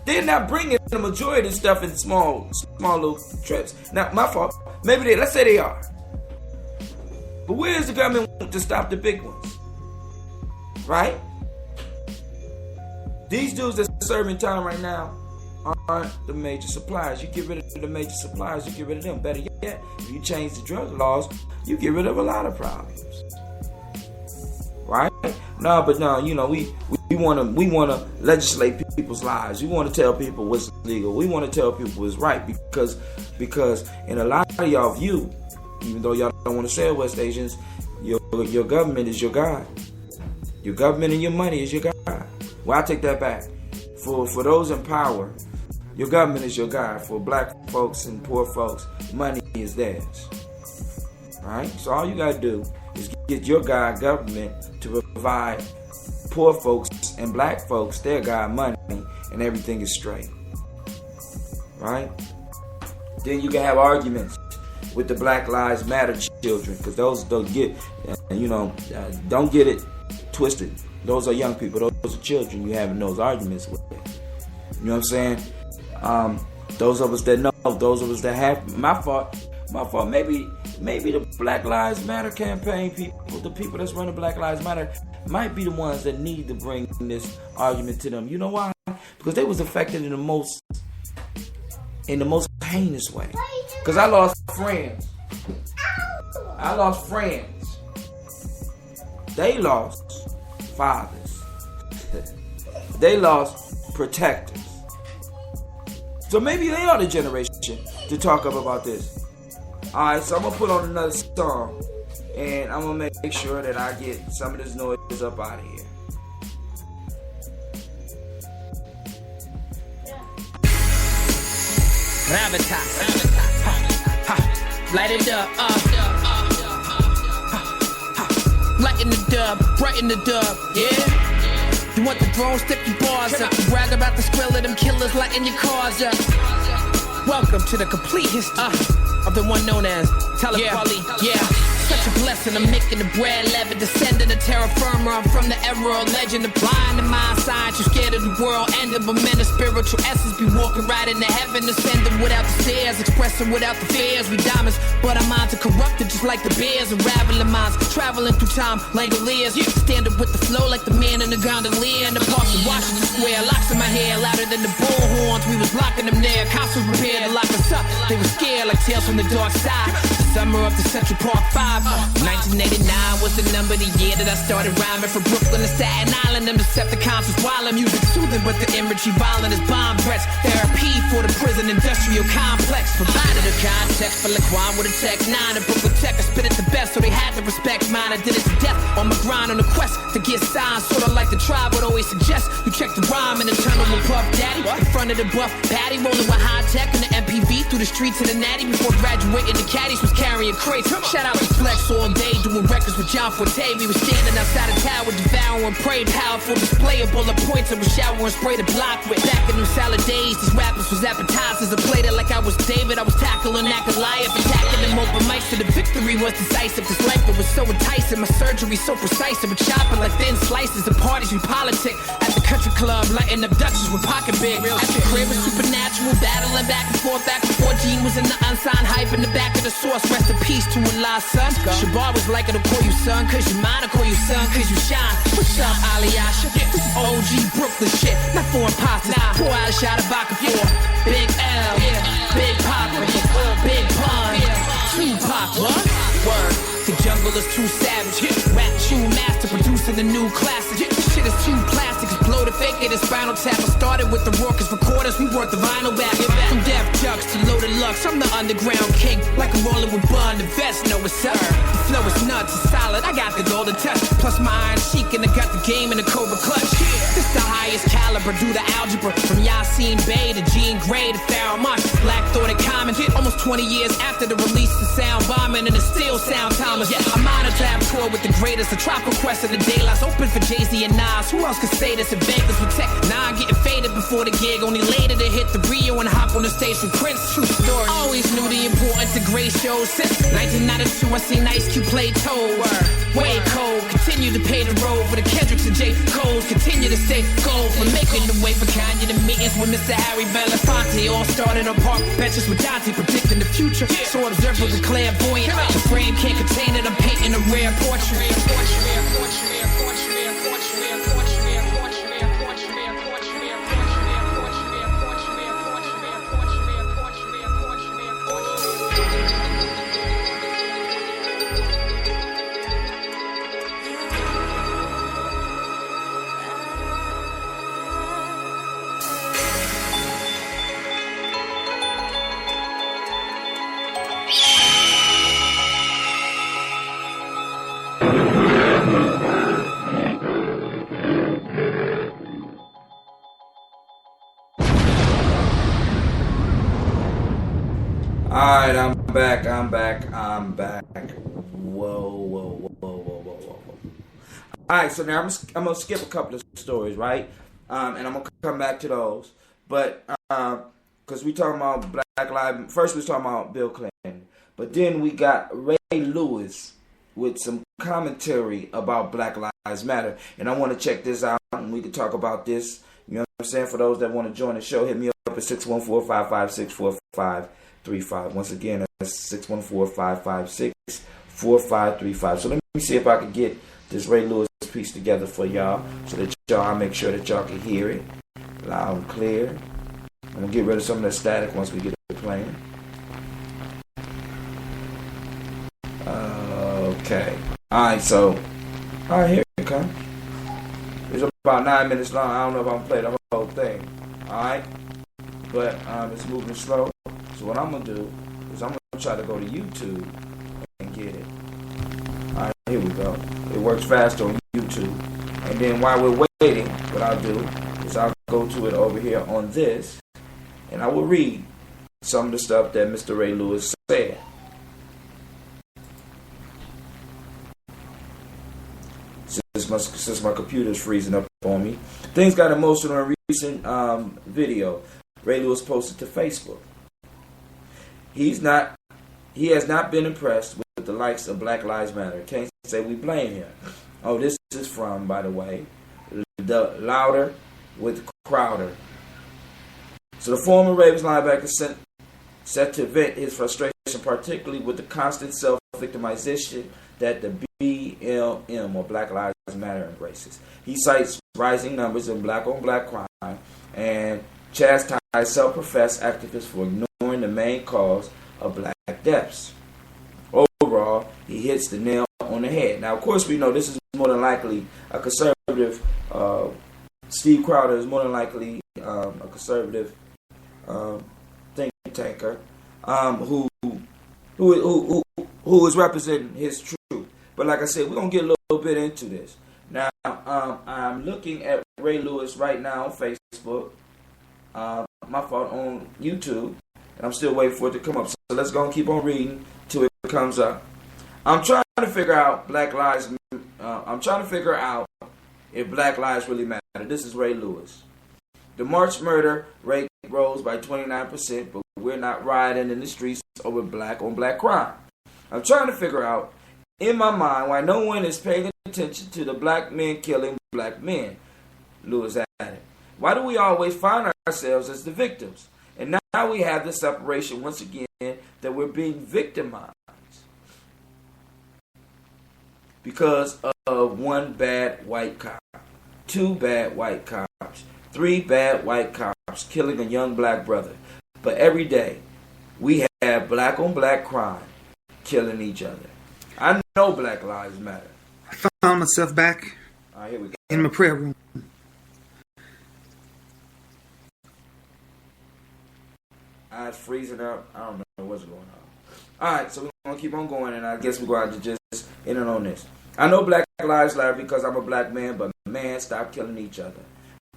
they're not bringing the majority of this stuff in small little trips. Now, my fault. Maybe let's say they are. But where is the government to stop the big ones? Right? These dudes that's serving time right now aren't the major suppliers. You get rid of the major suppliers, you get rid of them. Better yet, if you change the drug laws, you get rid of a lot of problems. Right? No, you know, we wanna legislate people's lives. We want to tell people what's legal. We want to tell people what's right, because in a lot of y'all view, Even though y'all don't want to say it, West Asians, your government is your God. Your government and your money is your God. Well, I take that back. For those in power, your government is your God. For black folks and poor folks, money is theirs. Alright? So all you gotta do is get your God government to provide poor folks and black folks their God money, and everything is straight. Right? Then you can have arguments with the Black Lives Matter children, because those don't get, don't get it twisted. Those are young people. Those are children you having those arguments with. You know what I'm saying? Those of us that know, those of us that have, my fault. Maybe the Black Lives Matter campaign people, the people that's running Black Lives Matter, might be the ones that need to bring this argument to them. You know why? Because they was affected in the most heinous way. Because I lost friends. They lost fathers. They lost protectors. So maybe they are the generation to talk about this. Alright, so I'm going to put on another song. And I'm going to make sure that I get some of this noise up out of here. Gravitas. Light it up. Lighten the dub, brighten the dub, yeah. You want the drone, stick your bars up. Brag about the skrill of them killers lighting your cars up. Welcome to the complete history of the one known as Telepoli, yeah. Such a blessing, I'm making the bread level, descendant of terra firma. I'm from the era of legend, the blind in my science. You scared of the world ending, but men of spiritual essence be walking right into heaven, ascending without the stairs, expressing without the fears. We diamonds, but our minds are corrupted just like the bears. Unraveling minds, traveling through time, Langoliers. Standing with the flow like the man in the gondolier. In the parks of Washington Square, locks in my hair, louder than the bullhorns. We was blocking them there, cops was prepared to lock us up. They were scared like tales from the dark side. The summer of the Central Park 5. 1989 was the number of the year that I started rhyming. From Brooklyn to Staten Island, them Decepticons was wild. Music soothing, but the imagery violent as bomb threats. Therapy for the prison industrial complex. Provided a context for Laquan with a Tech 9. A Brooklyn Tech, I spit it the best, so they had to respect mine. I did it to death on my grind on the quest to get signed. Sorta like the tribe would always suggest. You check the rhyme in the tunnel with Puff Daddy. In front of the buff patty, rolling with high tech and the MPV through the streets of the natty. Before graduating, the caddies was carrying crates. Shout out to Flex all day, doing records with John Forte. We was standing outside the tower, devouring prey. Powerful display of bullet points, and was showering spray the block with. Back in them salad days, these rappers was appetizers. I played it like I was David. I was tackling that Goliath, attacking them open mics till the victory was decisive. This life that was so enticing, my surgery so precise. I was chopping like thin slices of parties we politic. At the country club, lighting up Dutchess with pocket big. At the crib was supernatural, battling back and forth. Back before Gene was in the unsigned hype in the back of the source. Rest in peace to a lost son. Shabar was like it'll call you son, cause you mine. I'll call you son, cause you shine. What's up, Aliyasha? This is OG Brooklyn shit, not for imposters. Pour out a shot of vodka for Big L, Big Papa, Big Pun, Tupac, what? Word. The jungle is too savage. Rap tune master producing the new classic. Shit is too plastic. It's blow to fake it. It's Spinal Tap. I started with the raucous recorders. We worked the vinyl back. From Def Jux to Loaded Lux. I'm the underground king. Like I'm rolling with Bun. The vest know what's up. The flow is nuts. It's solid. I got the golden touch. Plus my iron chic and I got the game in the Cobra clutch. This the highest caliber. Do the algebra. From Yassine Bey to Jean Grey to Pharoah Monch. Black Thought and Common. Almost 20 years after the release of Sound Bombing and it still sound Thomas. I'm honored to have toured with the greatest. The Tropical Quest of the Daylights. Open for Jay-Z and Nas. Who else could say this in Vegas with Tech? Nah, getting faded before the gig. Only later to hit the Rio and hop on the stage with Prince. True story. Always knew the importance of great shows. Since 1992, I seen Ice Cube play Toad. Way cold. Continue to pay the road for the Kendricks and J. Cole's. Continue to stay gold for making the way for Kanye. The meetings with Mr. Harry Belafonte. All started on park benches with Dante, predicting the future. So observant and clairvoyant. The frame can't contain it. I'm painting a rare portrait. Alright, I'm back. Whoa. Alright, so now I'm gonna skip a couple of stories, right? And I'm gonna come back to those. But because we talking about Black Lives, first we was talking about Bill Clinton, but then we got Ray Lewis with some commentary about Black Lives Matter, and I want to check this out, and we can talk about this. You know what I'm saying? For those that want to join the show, hit me up at 614-556-4535. Once again, that's 614-556-4535. So let me see if I can get this Ray Lewis piece together for y'all, so that I'll make sure that y'all can hear it loud and clear. I'm gonna get rid of some of that static once we get it playing. Okay. Alright, here it comes. It's about 9 minutes long. I don't know if I'm gonna play the whole thing. Alright? But it's moving slow. So what I'm gonna do is I'm gonna try to go to YouTube and get it. Alright, here we go. It works fast on YouTube. And then while we're waiting, what I'll do is I'll go to it over here on this, and I will read some of the stuff that Mr. Ray Lewis said. Since my computer's freezing up on me. Things got emotional in a recent video Ray Lewis posted to Facebook. He has not been impressed with the likes of Black Lives Matter. Can't say we blame him. Oh, this is from, by the way, the Louder with Crowder. So the former Ravens linebacker set to vent his frustration, particularly with the constant self-victimization that the BLM, or Black Lives Matter, embraces. He cites rising numbers in black-on-black crime and chastised self-professed activists for ignoring the main cause of black deaths. Overall, he hits the nail on the head. Now, of course, we know this is more than likely a conservative. Steve Crowder is more than likely a conservative think tanker who is representing his truth. But like I said, we're going to get a little bit into this. Now, I'm looking at Ray Lewis right now on Facebook, my fault, on YouTube, and I'm still waiting for it to come up. So let's go and keep on reading till it comes up. I'm trying to figure out if Black Lives really matter. This is Ray Lewis. The March murder rate rose by 29%, but we're not rioting in the streets over black-on-black crime. I'm trying to figure out, in my mind, why no one is paying attention to the black men killing black men, Lewis added. Why do we always find ourselves as the victims? And now we have the separation once again that we're being victimized because of one bad white cop, two bad white cops, three bad white cops killing a young black brother. But every day we have black-on-black crime killing each other. I know Black Lives Matter. I found myself back here we go. in my prayer room. Eyes freezing up. I don't know what's going on. Alright, so we're going to keep on going, and I guess we're going to just end it on this. I know Black Lives Matter because I'm a black man, but man, stop killing each other.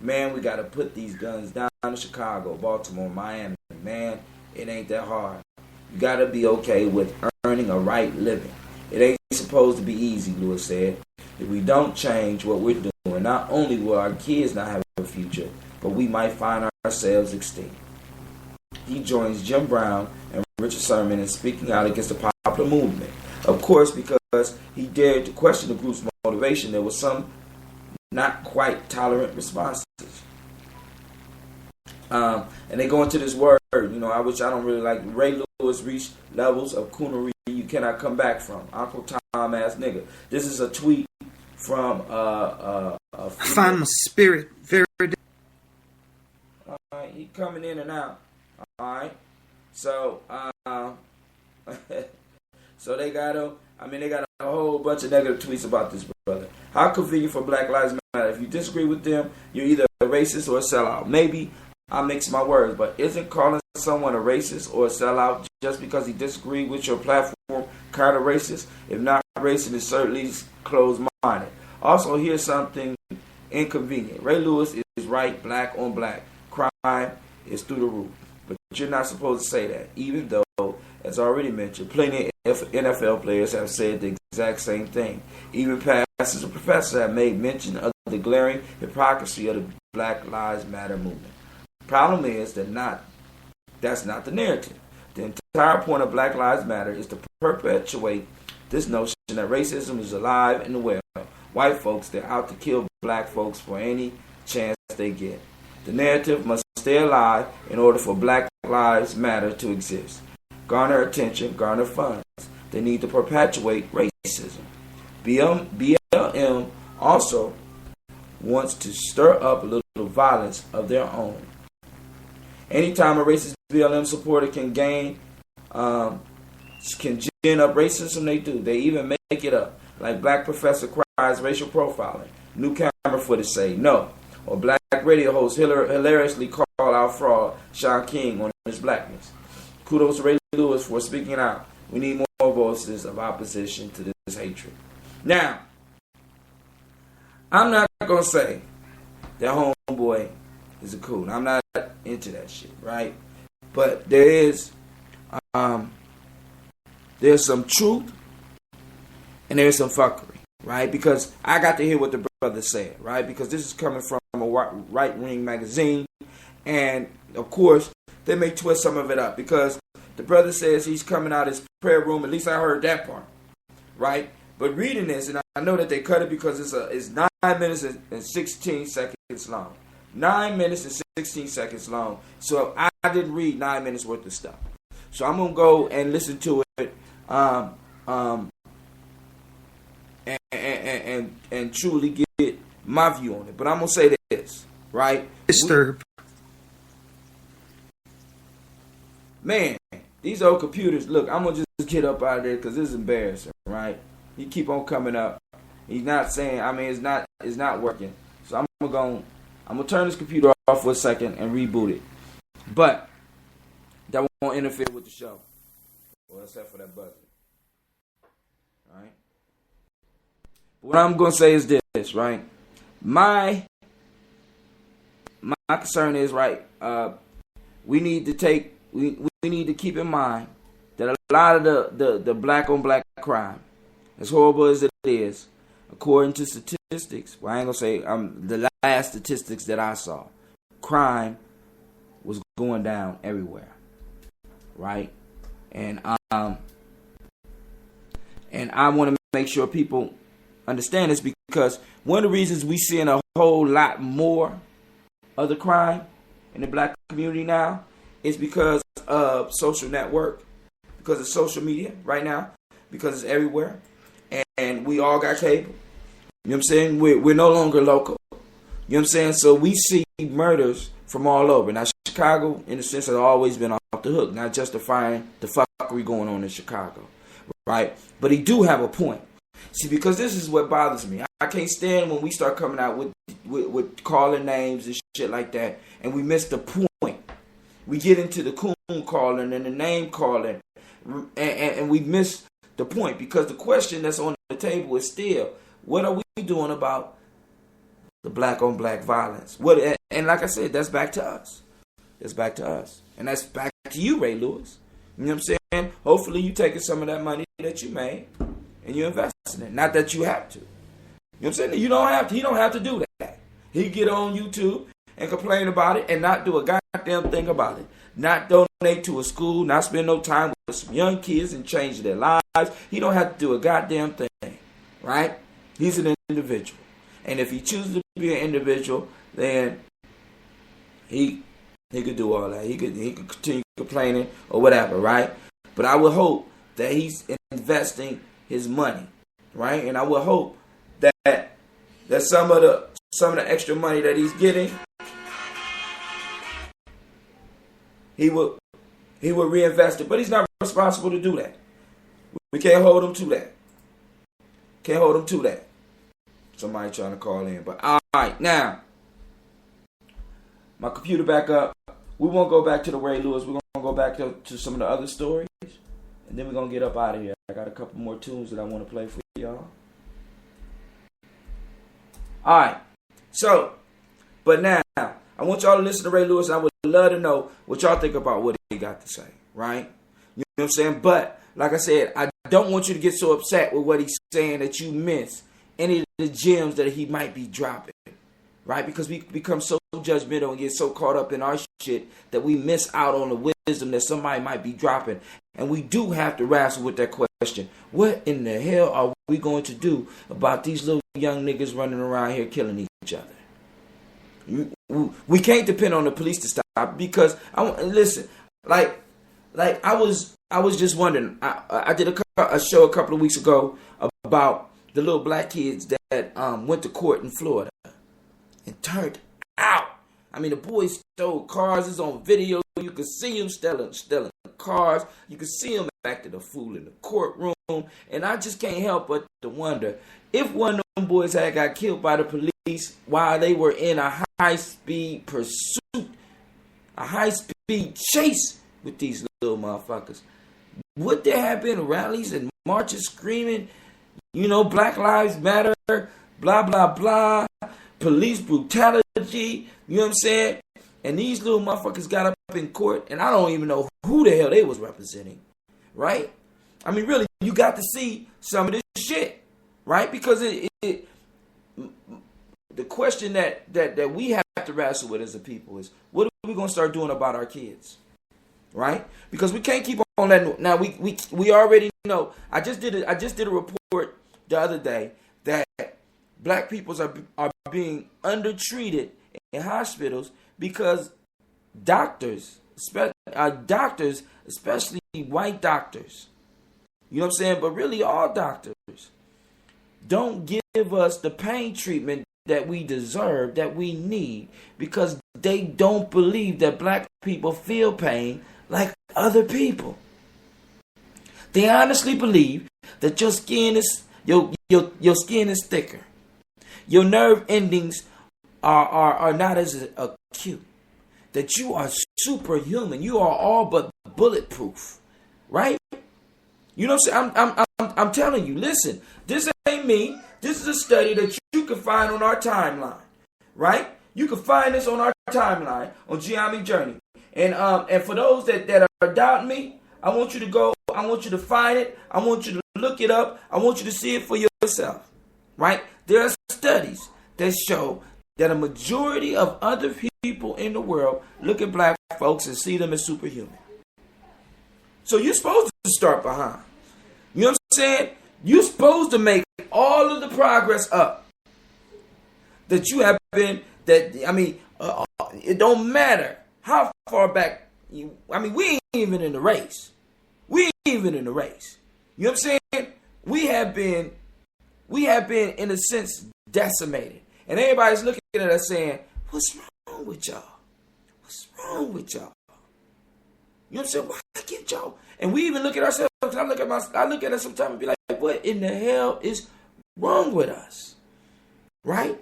Man, we got to put these guns down in Chicago, Baltimore, Miami. Man, it ain't that hard. You got to be okay with earning a right living. It ain't supposed to be easy, Lewis said. If we don't change what we're doing, not only will our kids not have a future, but we might find ourselves extinct. He joins Jim Brown and Richard Sherman in speaking out against the popular movement. Of course, because he dared to question the group's motivation, there was some not quite tolerant responses. And they go into this word, which I don't really like. Ray Lewis reached levels of coonery you cannot come back from. Uncle Tom ass nigga. This is a tweet from I find my spirit very. Alright, he coming in and out. Alright, so so they got a whole bunch of negative tweets about this brother. How convenient for Black Lives Matter. If you disagree with them, you're either a racist or a sellout. Maybe I mix my words, but isn't calling someone a racist or a sellout just because he disagreed with your platform kind of racist? If not racist, it's certainly closed-minded. Also, here's something inconvenient. Ray Lewis is right, black on black. Crime is through the roof. But you're not supposed to say that, even though as already mentioned, plenty of NFL players have said the exact same thing. Even pastors and professors have made mention of the glaring hypocrisy of the Black Lives Matter movement. The problem is that's not the narrative. The entire point of Black Lives Matter is to perpetuate this notion that racism is alive and well. White folks, they're out to kill black folks for any chance they get. The narrative must stay alive in order for Black Lives Matter to exist. Garner attention, garner funds. They need to perpetuate racism. BLM also wants to stir up a little violence of their own. Anytime a racist BLM supporter can gin up racism, they do. They even make it up. Like black professor cries racial profiling. New camera footage say no. Or black radio host hilariously call out fraud Sean King on his blackness. Kudos to Ray Lewis for speaking out. We need more voices of opposition to this hatred. Now, I'm not going to say that homeboy is a coon. I'm not into that shit, right? But there's some truth and there's some fuckery, right? Because I got to hear what the brother said, right? Because this is coming from a right-wing magazine, and of course they may twist some of it up because the brother says he's coming out of his prayer room. At least I heard that part, right? But reading this, and I know that they cut it because it's 9 minutes and 16 seconds long. 9 minutes and 16 seconds long. So I didn't read 9 minutes worth of stuff. So I'm gonna go and listen to it, and truly get my view on it. But I'm gonna say this, right? Disturbed. Man, these old computers. Look, I'm gonna just get up out of there because this is embarrassing, right? He keep on coming up. He's not saying. I mean, it's not working. So I'm gonna turn this computer off for a second and reboot it. But that won't interfere with the show. Well, except for that buzzer. All right. What I'm gonna say is this, right? My concern is, right, we need to keep in mind that a lot of the black on black crime, as horrible as it is, according to statistics, well, I ain't gonna say the last statistics that I saw, crime was going down everywhere, right? And I want to make sure people understand this, because one of the reasons we seeing a whole lot more of the crime in the black community now is because of social network, because of social media right now, because it's everywhere, and we all got cable. You know what I'm saying? We're no longer local. You know what I'm saying? So we see murders from all over. Now, Chicago, in a sense, has always been off the hook, not justifying the fuckery going on in Chicago, right? But he do have a point. See, because this is what bothers me. I can't stand when we start coming out with calling names and shit like that, and we miss the point. We get into the coon calling and the name calling, and we miss the point, because the question that's on the table is still, what are we doing about the black on black violence? And like I said, that's back to us. That's back to us. And that's back to you, Ray Lewis. You know what I'm saying? Hopefully you taking some of that money that you made and you investing in it. Not that you have to. You know what I'm saying? You don't have to. He don't have to do that. He get on YouTube and complain about it and not do a goddamn thing about it. Not donate to a school, not spend no time with some young kids and change their lives. He don't have to do a goddamn thing, right? He's an individual. And if he chooses to be an individual, then he could do all that. He could continue complaining or whatever, right? But I would hope that he's investing his money, right? And I would hope that some of the extra money that he's getting, he will reinvest it. But he's not responsible to do that. We can't hold him to that. Can't hold him to that. Somebody trying to call in. But all right, now my computer back up. We won't go back to the Ray Lewis. We're gonna go back to some of the other stories, and then we're gonna get up out of here. I got a couple more tunes that I want to play for y'all. All right. So, but now I want y'all to listen to Ray Lewis. And I would love to know what y'all think about what he got to say. Right? You know what I'm saying? But like I said, I don't want you to get so upset with what he's saying that you miss any of the gems that he might be dropping, right? Because we become so judgmental and get so caught up in our shit that we miss out on the wisdom that somebody might be dropping. And we do have to wrestle with that question. What in the hell are we going to do about these little young niggas running around here killing each other? We can't depend on the police to stop, because listen, like I was just wondering. I did a show a couple of weeks ago about the little black kids that went to court in Florida and turned out. I mean, the boys stole cars. It's on video. You could see them stealing cars. You could see them acting a fool in the courtroom. And I just can't help but to wonder if one of them boys had got killed by the police while they were in a high-speed pursuit, a high-speed chase with these little motherfuckers. Would there have been rallies and marches screaming, you know, Black Lives Matter, blah, blah, blah, police brutality, you know what I'm saying? And these little motherfuckers got up in court, and I don't even know who the hell they was representing, right? I mean, really, you got to see some of this shit, right? Because the question that we have to wrestle with as a people is, what are we going to start doing about our kids, right? Because we can't keep on that. Now, we already know. I just did a report the other day that black peoples are being undertreated in hospitals because doctors, especially white doctors, you know what I'm saying, but really all doctors, don't give us the pain treatment that we deserve, that we need, because they don't believe that black people feel pain like other people. They honestly believe that your skin is your skin is thicker. Your nerve endings are not as acute. That you are superhuman. You are all but bulletproof, right? You know what I'm saying? I'm telling you. Listen, this ain't me. This is a study that you can find on our timeline, right? You can find this on our timeline on Gye-Nyame Journey. And for those that are doubting me, I want you to go. I want you to find it. I want you to look it up. I want you to see it for yourself, right? There are studies that show that a majority of other people in the world look at black folks and see them as superhuman. So you're supposed to start behind. You know what I'm saying? You're supposed to make all of the progress up that you have been. It don't matter how far back you. I mean, we ain't even in the race. We ain't even in the race. You know what I'm saying? We have been, in a sense, decimated. And everybody's looking at us saying, what's wrong with y'all? What's wrong with y'all? You know what I'm saying? Why can't y'all? And we even look at ourselves. I look at us sometimes and be like, what in the hell is wrong with us? Right?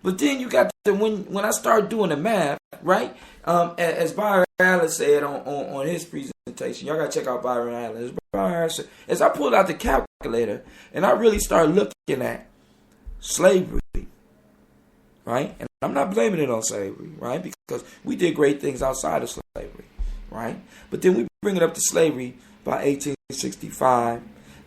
But then you got to, when I start doing the math, right? As Byron Allen said on his presentation, y'all got to check out Byron Allen. As I pulled out the calculator and I really started looking at slavery, right? And I'm not blaming it on slavery, right? Because we did great things outside of slavery, right? But then we bring it up to slavery by 1865.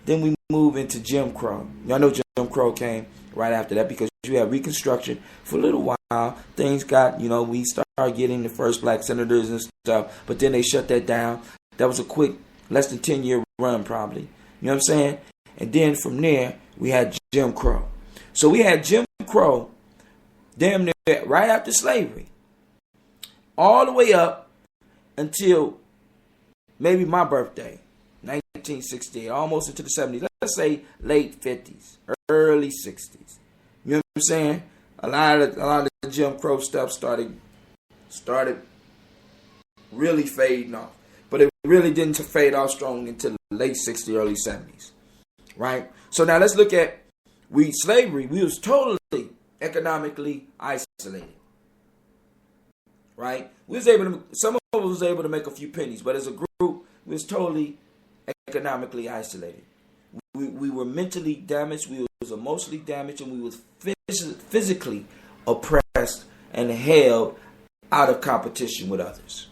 Then we move into Jim Crow. Y'all know Jim Crow came right after that because you had Reconstruction for a little while. Things got, we started getting the first black senators and stuff, but then they shut that down. That was a quick, less than 10-year run probably. You know what I'm saying? And then from there, we had Jim Crow. So we had Jim Crow damn near right after slavery, all the way up until maybe my birthday, 1968, almost into the 70s. Let's say late 50s, early 60s. You know what I'm saying? A lot of the Jim Crow stuff started really fading off, but it really didn't fade off strong until the late 60s, early 70s, right? So now let's look at slavery. We was totally economically isolated, right? Some of us was able to make a few pennies, but as a group, we was totally economically isolated. We were mentally damaged, we was emotionally damaged, and we was physically oppressed and held out of competition with others.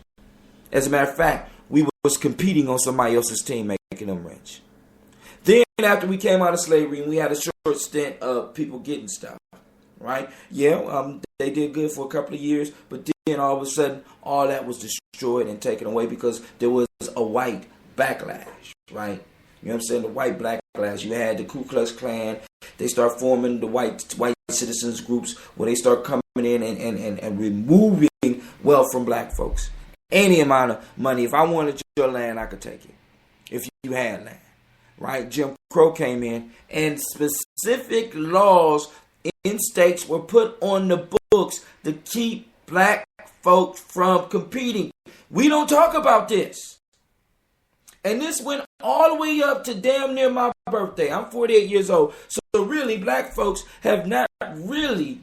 As a matter of fact, we was competing on somebody else's team, making them rich. Then after we came out of slavery and we had a short stint of people getting stuff, right? Yeah, they did good for a couple of years, but then all of a sudden, all that was destroyed and taken away because there was a white backlash, right? You know what I'm saying? The white backlash. You had the Ku Klux Klan. They start forming the white citizens groups where they start coming in and removing wealth from black folks. Any amount of money. If I wanted your land, I could take it. If you had land, right? Jim Crow came in and specific laws in states were put on the books to keep black folks from competing. We don't talk about this. And this went all the way up to damn near my birthday. I'm 48 years old. So really, black folks have not really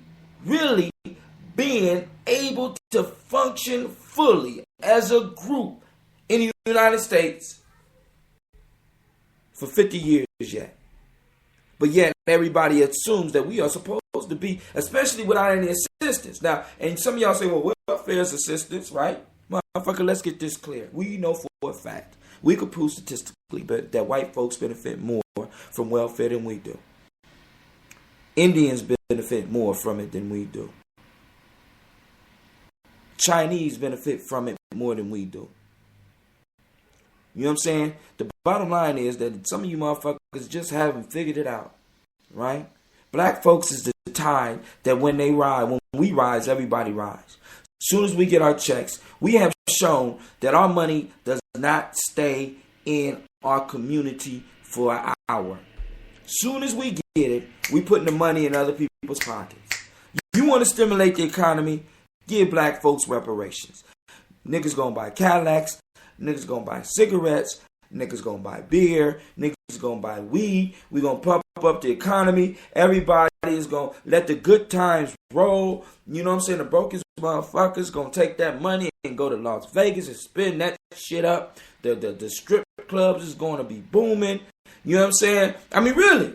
been able to function fully as a group in the United States for 50 years yet. But yet everybody assumes that we are supposed to be, especially without any assistance. Now, and some of y'all say, well, welfare is assistance, right? Motherfucker, let's get this clear. We know for a fact, we could prove statistically that white folks benefit more from welfare than we do. Indians benefit more from it than we do. Chinese benefit from it more than we do. You know what I'm saying? The bottom line is that some of you motherfuckers just haven't figured it out, right? Black folks is the tide that when we rise, everybody rise. As soon as we get our checks, we have shown that our money does not stay in our community for an hour. As soon as we get it, we putting the money in other people's pockets. You want to stimulate the economy? Give black folks reparations. Niggas gonna buy Cadillacs. Niggas gonna buy cigarettes. Niggas gonna buy beer. Niggas gonna buy weed. We gonna pump up the economy. Everybody is gonna let the good times roll. You know what I'm saying? The brokest motherfuckers gonna take that money and go to Las Vegas and spend that shit up. The strip clubs is gonna be booming. You know what I'm saying? I mean, really.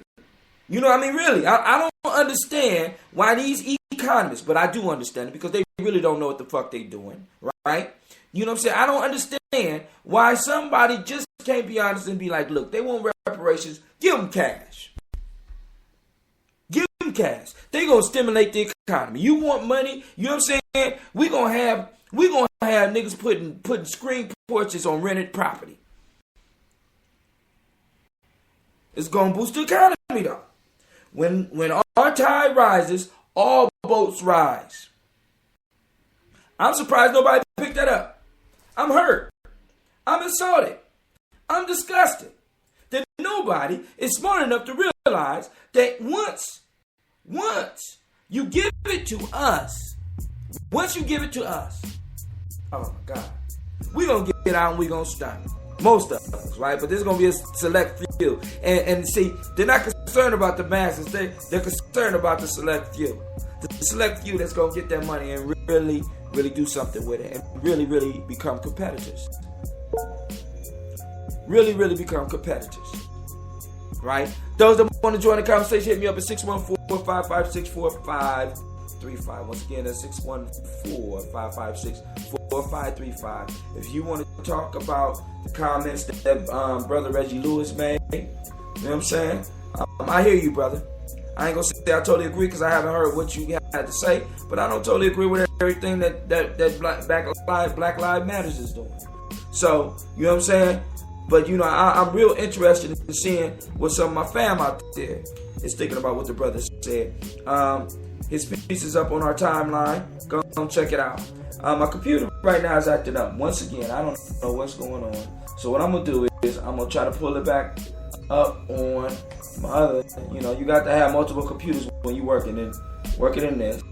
You know what I mean? Really. I don't understand why these economists, but I do understand it because they really don't know what the fuck they doing, right? You know what I'm saying? I don't understand why somebody just can't be honest and be like, look, they want reparations. Give them cash. Give them cash. They gonna stimulate the economy. You want money? You know what I'm saying? We gonna have niggas putting screen porches on rented property. It's gonna boost the economy though. When our tide rises, all boats rise. I'm surprised nobody picked that up. I'm hurt. I'm insulted. I'm disgusted that nobody is smart enough to realize that once you give it to us, oh my God, we're going to get out and we're going to stop. Most of us, right? But there's going to be a select few. And see, they're not concerned about the masses. They're concerned about the select few. The select few that's going to get that money and really do something with it. And really become competitors. Really become competitors. Right? Those that want to join the conversation, hit me up at 614-556-4535. Once again, that's 614-556-4535. If you want to talk about the comments that Brother Reggie Lewis made, you know what I'm saying? I hear you, brother. I ain't gonna say I totally agree because I haven't heard what you had to say, but I don't totally agree with everything that Black Lives Matters is doing. So, you know what I'm saying? But, you know, I'm real interested in seeing what some of my fam out there is thinking about what the brother said. His piece is up on our timeline. Go check it out. My computer right now is acting up. Once again, I don't know what's going on. So what I'm going to do is I'm going to try to pull it back up on my other. You know, you got to have multiple computers when you're working in this.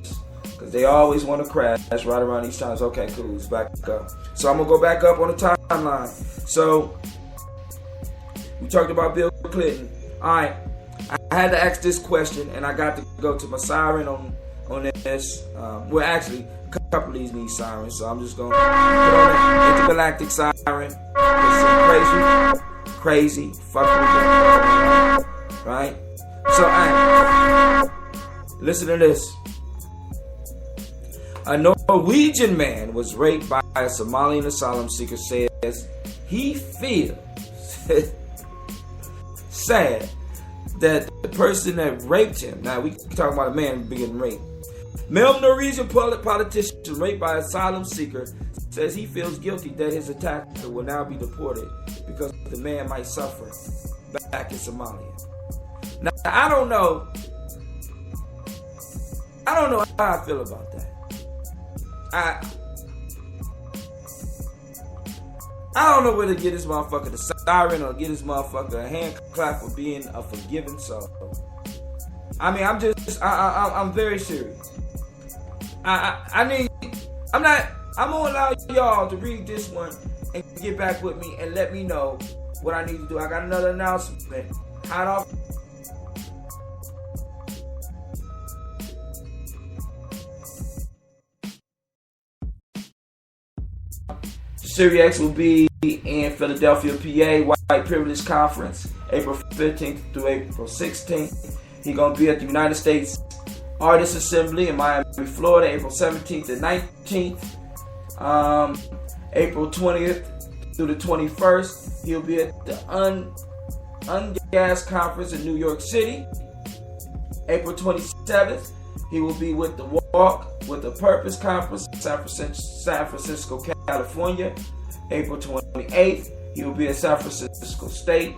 Because they always want to crash right around these times. Okay, cool. It's back up. So I'm going to go back up on the timeline. So we talked about Bill Clinton. All right. I had to ask this question, and I got to go to my siren on this. Well, actually, a couple of these need sirens, so I'm just going to put on an intergalactic siren. It's some crazy fucking right? So, listen to this. A Norwegian man was raped by a Somalian asylum seeker, says he feels sad that the person that raped him, now we talking about a man being raped. Male Norwegian politician raped by asylum seeker says he feels guilty that his attacker will now be deported because the man might suffer back in Somalia. Now, I don't know how I feel about that. I don't know whether to get this motherfucker the siren or get this motherfucker a hand clap for being a forgiving soul. I mean, I'm very serious. I'm gonna allow y'all to read this one and get back with me and let me know what I need to do. I got another announcement. Hot off. Series X will be in Philadelphia, PA, White Privilege Conference, April 15th through April 16th. He's going to be at the United States Artists Assembly in Miami, Florida, April 17th and 19th. April 20th through the 21st, he'll be at the Ungas Conference in New York City. April 27th, he will be with the Walk with a Purpose Conference in San Francisco, California. April 28th, he will be at San Francisco State.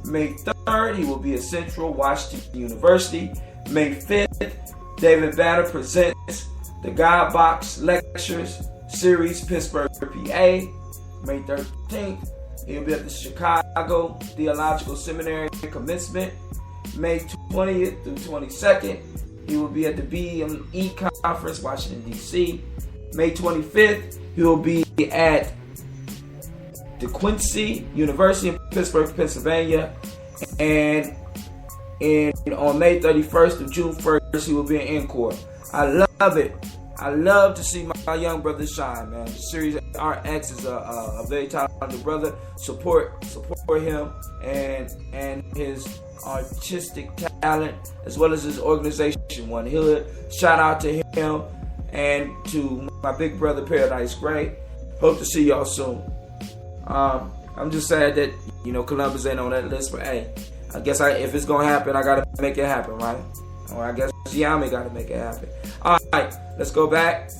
May 3rd, he will be at Central Washington University. May 5th, David Banner presents the God Box Lectures Series, Pittsburgh, PA. May 13th, he'll be at the Chicago Theological Seminary commencement. May 20th through 22nd, he will be at the BME Conference, Washington, D.C. May 25th, he will be at the Quincy University in Pittsburgh, Pennsylvania. And on May 31st to June 1st, he will be in Encore. I love it. I love to see my young brother shine, man. The Series RX is a very talented brother. Support him and his artistic talent as well as his organization, One Hood. Shout out to him and to my big brother Paradise Gray. Hope to see y'all soon. I'm just sad that Columbus ain't on that list, but hey, I guess if it's gonna happen, I gotta make it happen, right? Or I guess Gye-Nyame gotta make it happen. All right, let's go back.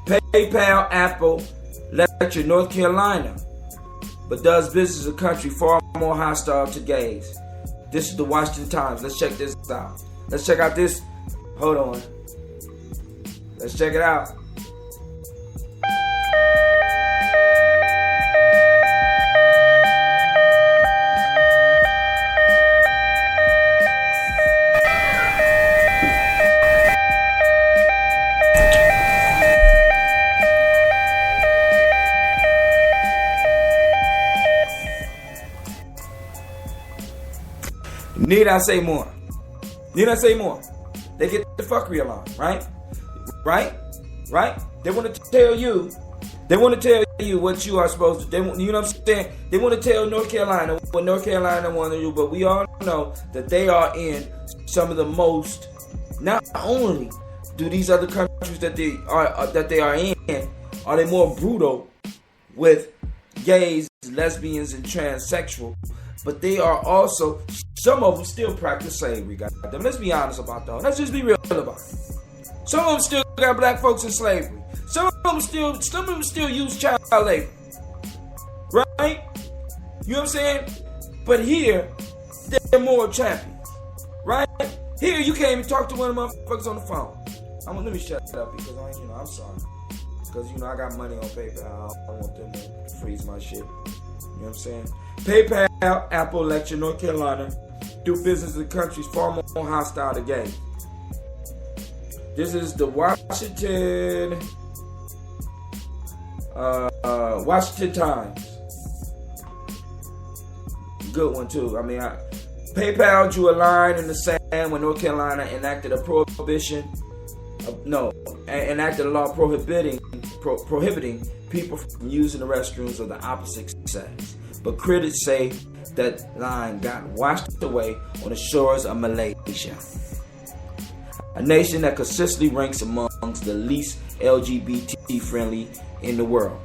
PayPal, Apple, lecture North Carolina, but does business in a country far more hostile to gays. This is the Washington Times. Let's check this out. Let's check out this. Hold on. Let's check it out. Need I say more? Need I say more? They get the fuckery along, right? Right? They want to tell you what you are supposed to do. You know what I'm saying? They want to tell North Carolina what North Carolina want to do, but we all know that they are in some of the most. Not only do these other countries that they are in, are they more brutal with gays, lesbians, and transsexual, but they are also, some of them still practice slavery, goddamn. Let's be honest about that. Let's just be real about it. Some of them still got black folks in slavery. Some of them still use child labor. Right? You know what I'm saying? But here, they're more champions. Right? Here, you can't even talk to one of the motherfuckers on the phone. Let me shut up because I'm sorry. Because I got money on PayPal. I don't want them to freeze my shit. You know what I'm saying? PayPal, Apple, lecture North Carolina, do business in countries far more hostile to gays. This is the Washington Times. Good one too. PayPal drew a line in the sand when North Carolina enacted a law prohibiting people from using the restrooms of the opposite sex. But critics say that line got washed away on the shores of Malaysia, a nation that consistently ranks amongst the least LGBT friendly in the world.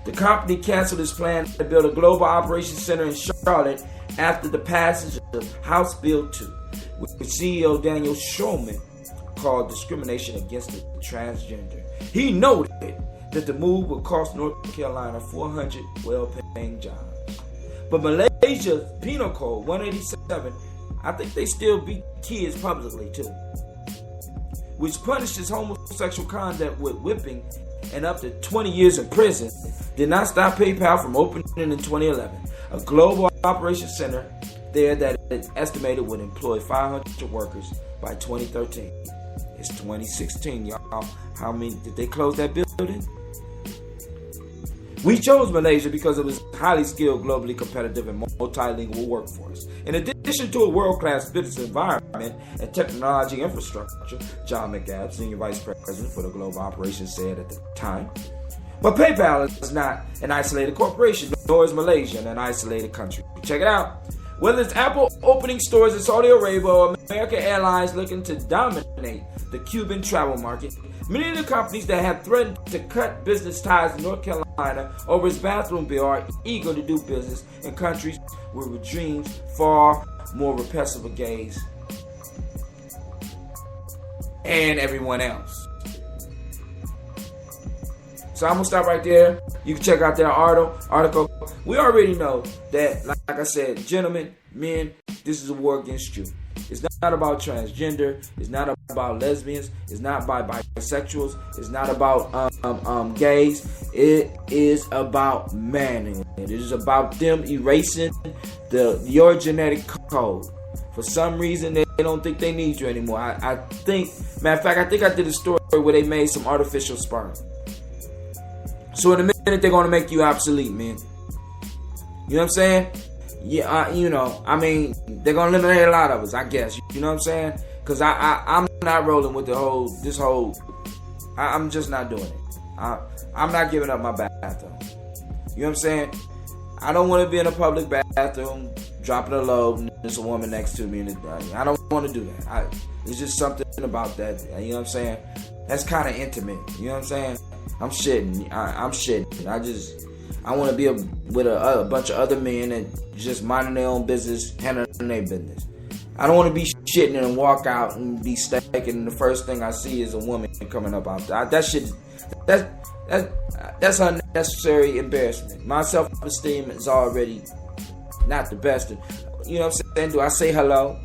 The company canceled its plan to build a global operations center in Charlotte after the passage of House Bill 2, which CEO Daniel Schulman called discrimination against the transgender. He noted that the move would cost North Carolina 400 well-paying jobs. But Malaysia's Penal Code 187, I think they still beat kids publicly too, which punishes homosexual conduct with whipping and up to 20 years in prison, did not stop PayPal from opening in 2011 a global operations center there that is estimated would employ 500 workers by 2013. It's 2016, y'all. How many did they close that building? We chose Malaysia because it was highly skilled, globally competitive, and multilingual workforce. In addition to a world-class business environment and technology infrastructure, John McGabb, Senior Vice President for the Global Operations, said at the time. But PayPal is not an isolated corporation, nor is Malaysia an isolated country. Check it out. Whether it's Apple opening stores in Saudi Arabia or American Airlines looking to dominate the Cuban travel market, many of the companies that have threatened to cut business ties in North Carolina over its bathroom bill are eager to do business in countries with regimes far more repressive of gays and everyone else. So I'm going to stop right there. You can check out that article. We already know that, like I said, gentlemen, men, this is a war against you. It's not about transgender. It's not about lesbians. It's not about bisexuals. It's not about gays. It is about manhood. It is about them erasing your genetic code. For some reason, they don't think they need you anymore. I think, matter of fact, I think I did a story where they made some artificial sperm. So in a minute, they're going to make you obsolete, man. You know what I'm saying? Yeah, they're going to eliminate a lot of us, I guess. You know what I'm saying? Because I'm not rolling with I'm just not doing it. I'm not giving up my bathroom. You know what I'm saying? I don't want to be in a public bathroom, dropping a load, and there's a woman next to me. I don't want to do that. It's just something about that. You know what I'm saying? That's kind of intimate. You know what I'm saying? I'm shitting. I'm shitting. I want to be with a bunch of other men that just minding their own business, handling their business. I don't want to be shitting and walk out and be stinking, and the first thing I see is a woman coming up out there. That shit, that's unnecessary embarrassment. My self-esteem is already not the best. You know what I'm saying? Do I say hello?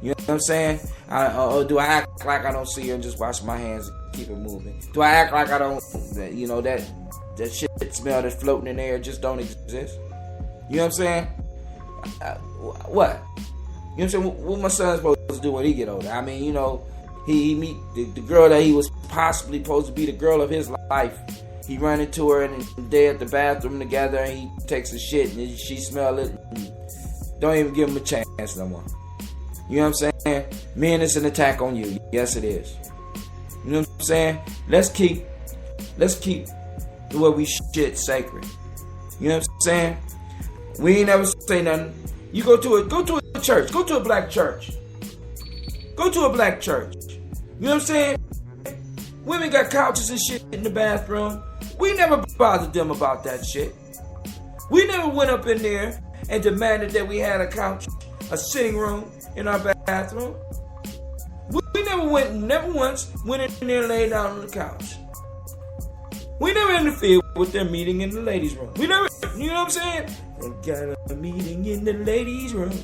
You know what I'm saying? Or do I act like I don't see her and just wash my hands and keep it moving? Do I act like I don't, that shit smell that's floating in the air just don't exist? You know what I'm saying? What? You know what I'm saying? What my son's supposed to do when he get older? I mean, he meet the girl that he was possibly supposed to be the girl of his life. He run into her and they're at the bathroom together and he takes a shit and she smell it and don't even give him a chance no more. You know what I'm saying? Men, it's an attack on you. Yes, it is. You know what I'm saying? Let's keep the way we shit sacred. You know what I'm saying? We ain't never say nothing. You go to a church. Go to a black church. Go to a black church. You know what I'm saying? Women got couches and shit in the bathroom. We never bothered them about that shit. We never went up in there and demanded that we had a couch, a sitting room in our bathroom. We never once went in there and laid down on the couch. We never interfered with their meeting in the ladies' room. We never, you know what I'm saying? They got a meeting in the ladies' room.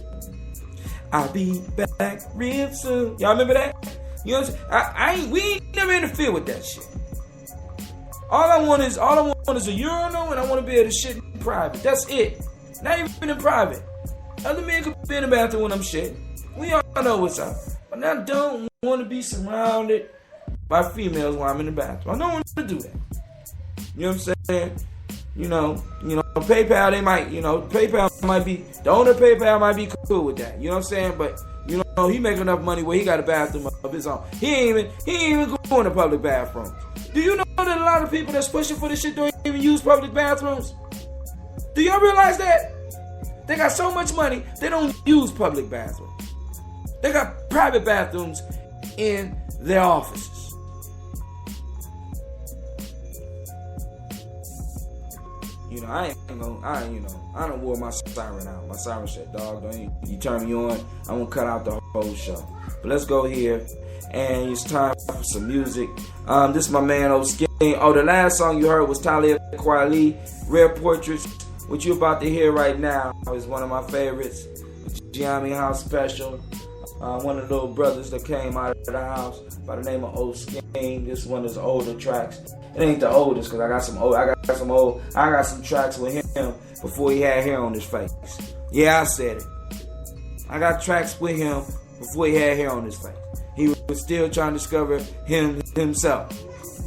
I'll be back real soon. Y'all remember that? You know what I'm saying? We ain't never interfered with that shit. All I want is a urinal, and I want to be able to shit in private. That's it. Not even in private. Other men could be in the bathroom when I'm shitting. We all know what's up. But I don't want to be surrounded by females while I'm in the bathroom. I don't want to do that. You know what I'm saying? PayPal, they might, PayPal might be, the owner of PayPal might be cool with that. You know what I'm saying? But, he making enough money where he got a bathroom of his own. He ain't even going to public bathrooms. Do you know that a lot of people that's pushing for this shit don't even use public bathrooms? Do y'all realize that? They got so much money, they don't use public bathrooms. They got private bathrooms in their offices. You know, I don't wore my siren out. My siren said, dog, you turn me on, I'm gonna cut out the whole show. But let's go here, and it's time for some music. This is my man, Old Skin. Oh, the last song you heard was Talib Kweli, Rare Portraits. What you're about to hear right now is one of my favorites, Gye-Nyame House Special. One of the little brothers that came out of the house by the name of Old Skin. This one is older tracks. It ain't the oldest, cause I got some tracks with him before he had hair on his face. Yeah, I said it. I got tracks with him before he had hair on his face. He was still trying to discover himself.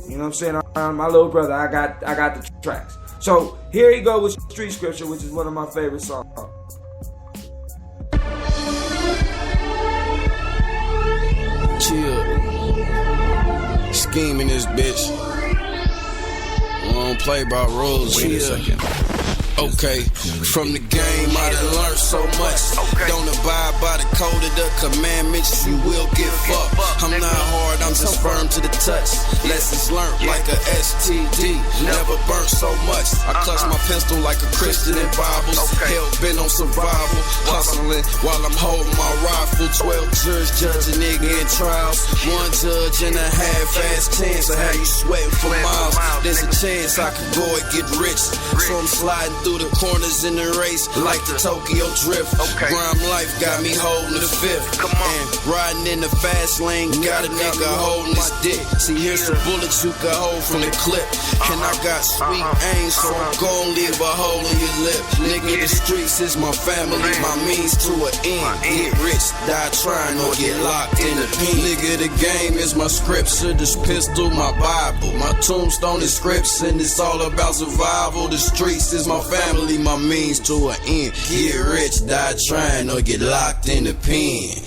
You know what I'm saying? My little brother, I got the tracks. So here he go with Street Scripture, which is one of my favorite songs. Chill. Scheme in this bitch. I don't play by rules. Wait a second. Okay, from the game I done learned so much. Don't abide by the code of the commandments, you will get fucked. I'm not hard, I'm just firm to the touch. Lessons learned like a STD, never burnt so much. I clutch my pistol like a Christian in Bibles. Hell bent on survival, hustling while I'm holding my rifle. 12 judges judge a nigga in trials. One judge and a half-ass chance of how you sweating for miles. There's a chance I could go and get rich, so I'm sliding through the corners in the race like the Tokyo Drift. Grime life got me holding the fifth. And riding in the fast lane got a nigga holding his dick. See, here's the bullets you can hold from the clip. And I got sweet aim, so I'm gon' leave a hole in your lip. Nigga, the streets is my family, my means to an end. Get rich, die trying, or get locked in the pen. Nigga, the game is my scripture, this pistol, my Bible. My tombstone is scripts, and it's all about survival. The streets is my family, my means to an end. Get rich, die trying, or get locked in the pen.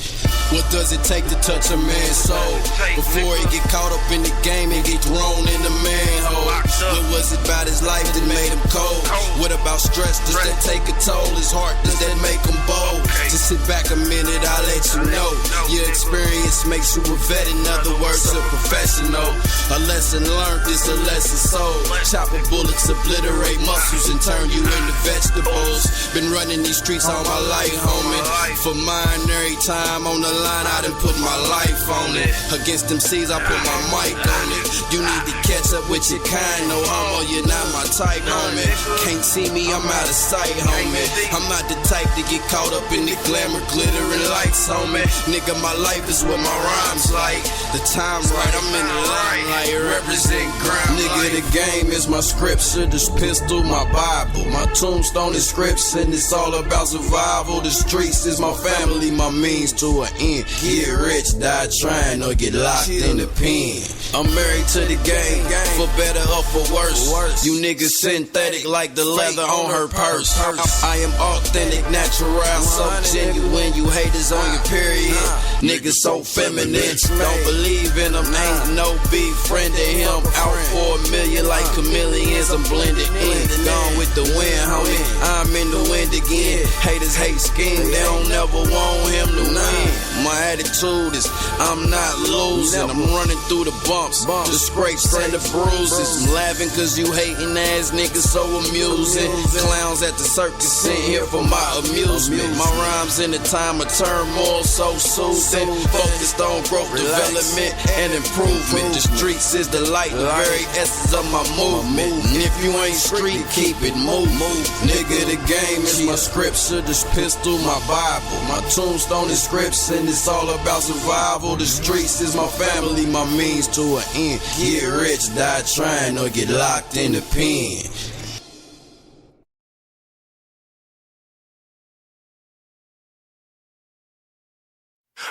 What does it take to touch a man's soul before he get caught up in the game and get thrown in the manhole? What was it about his life that made him cold? What about stress? Does that take a toll? His heart, does that make him bold? Just sit back a minute, I'll let you know. Your experience makes you a vet, in other words, a professional. A lesson learned is a lesson sold. Chopper bullets obliterate muscles and turn you into vegetables. Been running these streets all my life, homie. For mine, every time on the line, I done put my life on it. Against them C's, I put my mic on it. You need to catch up with your kind, no homo, you're not my type, homie. Can't see me, I'm out of sight, homie. I'm not the type to get caught up in the glamour, glitter, and lights, homie. Nigga, my life is what my rhymes like. The time's right, I'm in the limelight, represent grind. Nigga, the game is my scripture, this pistol, my Bible. My tombstone is scripts, and it's all about survival. The streets is my family, my means to an end. Get rich, die trying, or get locked in the pen. I'm married to the game, for better or for worse. You niggas synthetic like the leather on her purse. I am authentic, natural, so genuine. You haters on your period. Niggas so feminine, don't believe in them. Ain't no beef, friend of him. Out for $1 million like chameleons. I'm blended in, gone with the wind, homie. I'm in the wind again. Haters hate scheme, they don't never want him to win. My attitude is I'm not losing. I'm running through the bumps, the scrapes and the bruises. I'm laughing cause you hating ass niggas so amusing. Clowns at the circus sitting here for my amusement. My rhymes in the time of turmoil so soothing. Focused on growth, development, and improvement. The streets is the light, the very essence of my movement. And if you ain't street, keep it moving. Nigga, the game is my scripture, this pistol, my Bible. My tombstone is scripts, and it's all about survival. The streets is my family, my means to an end. Get rich, die trying, or get locked in the pen.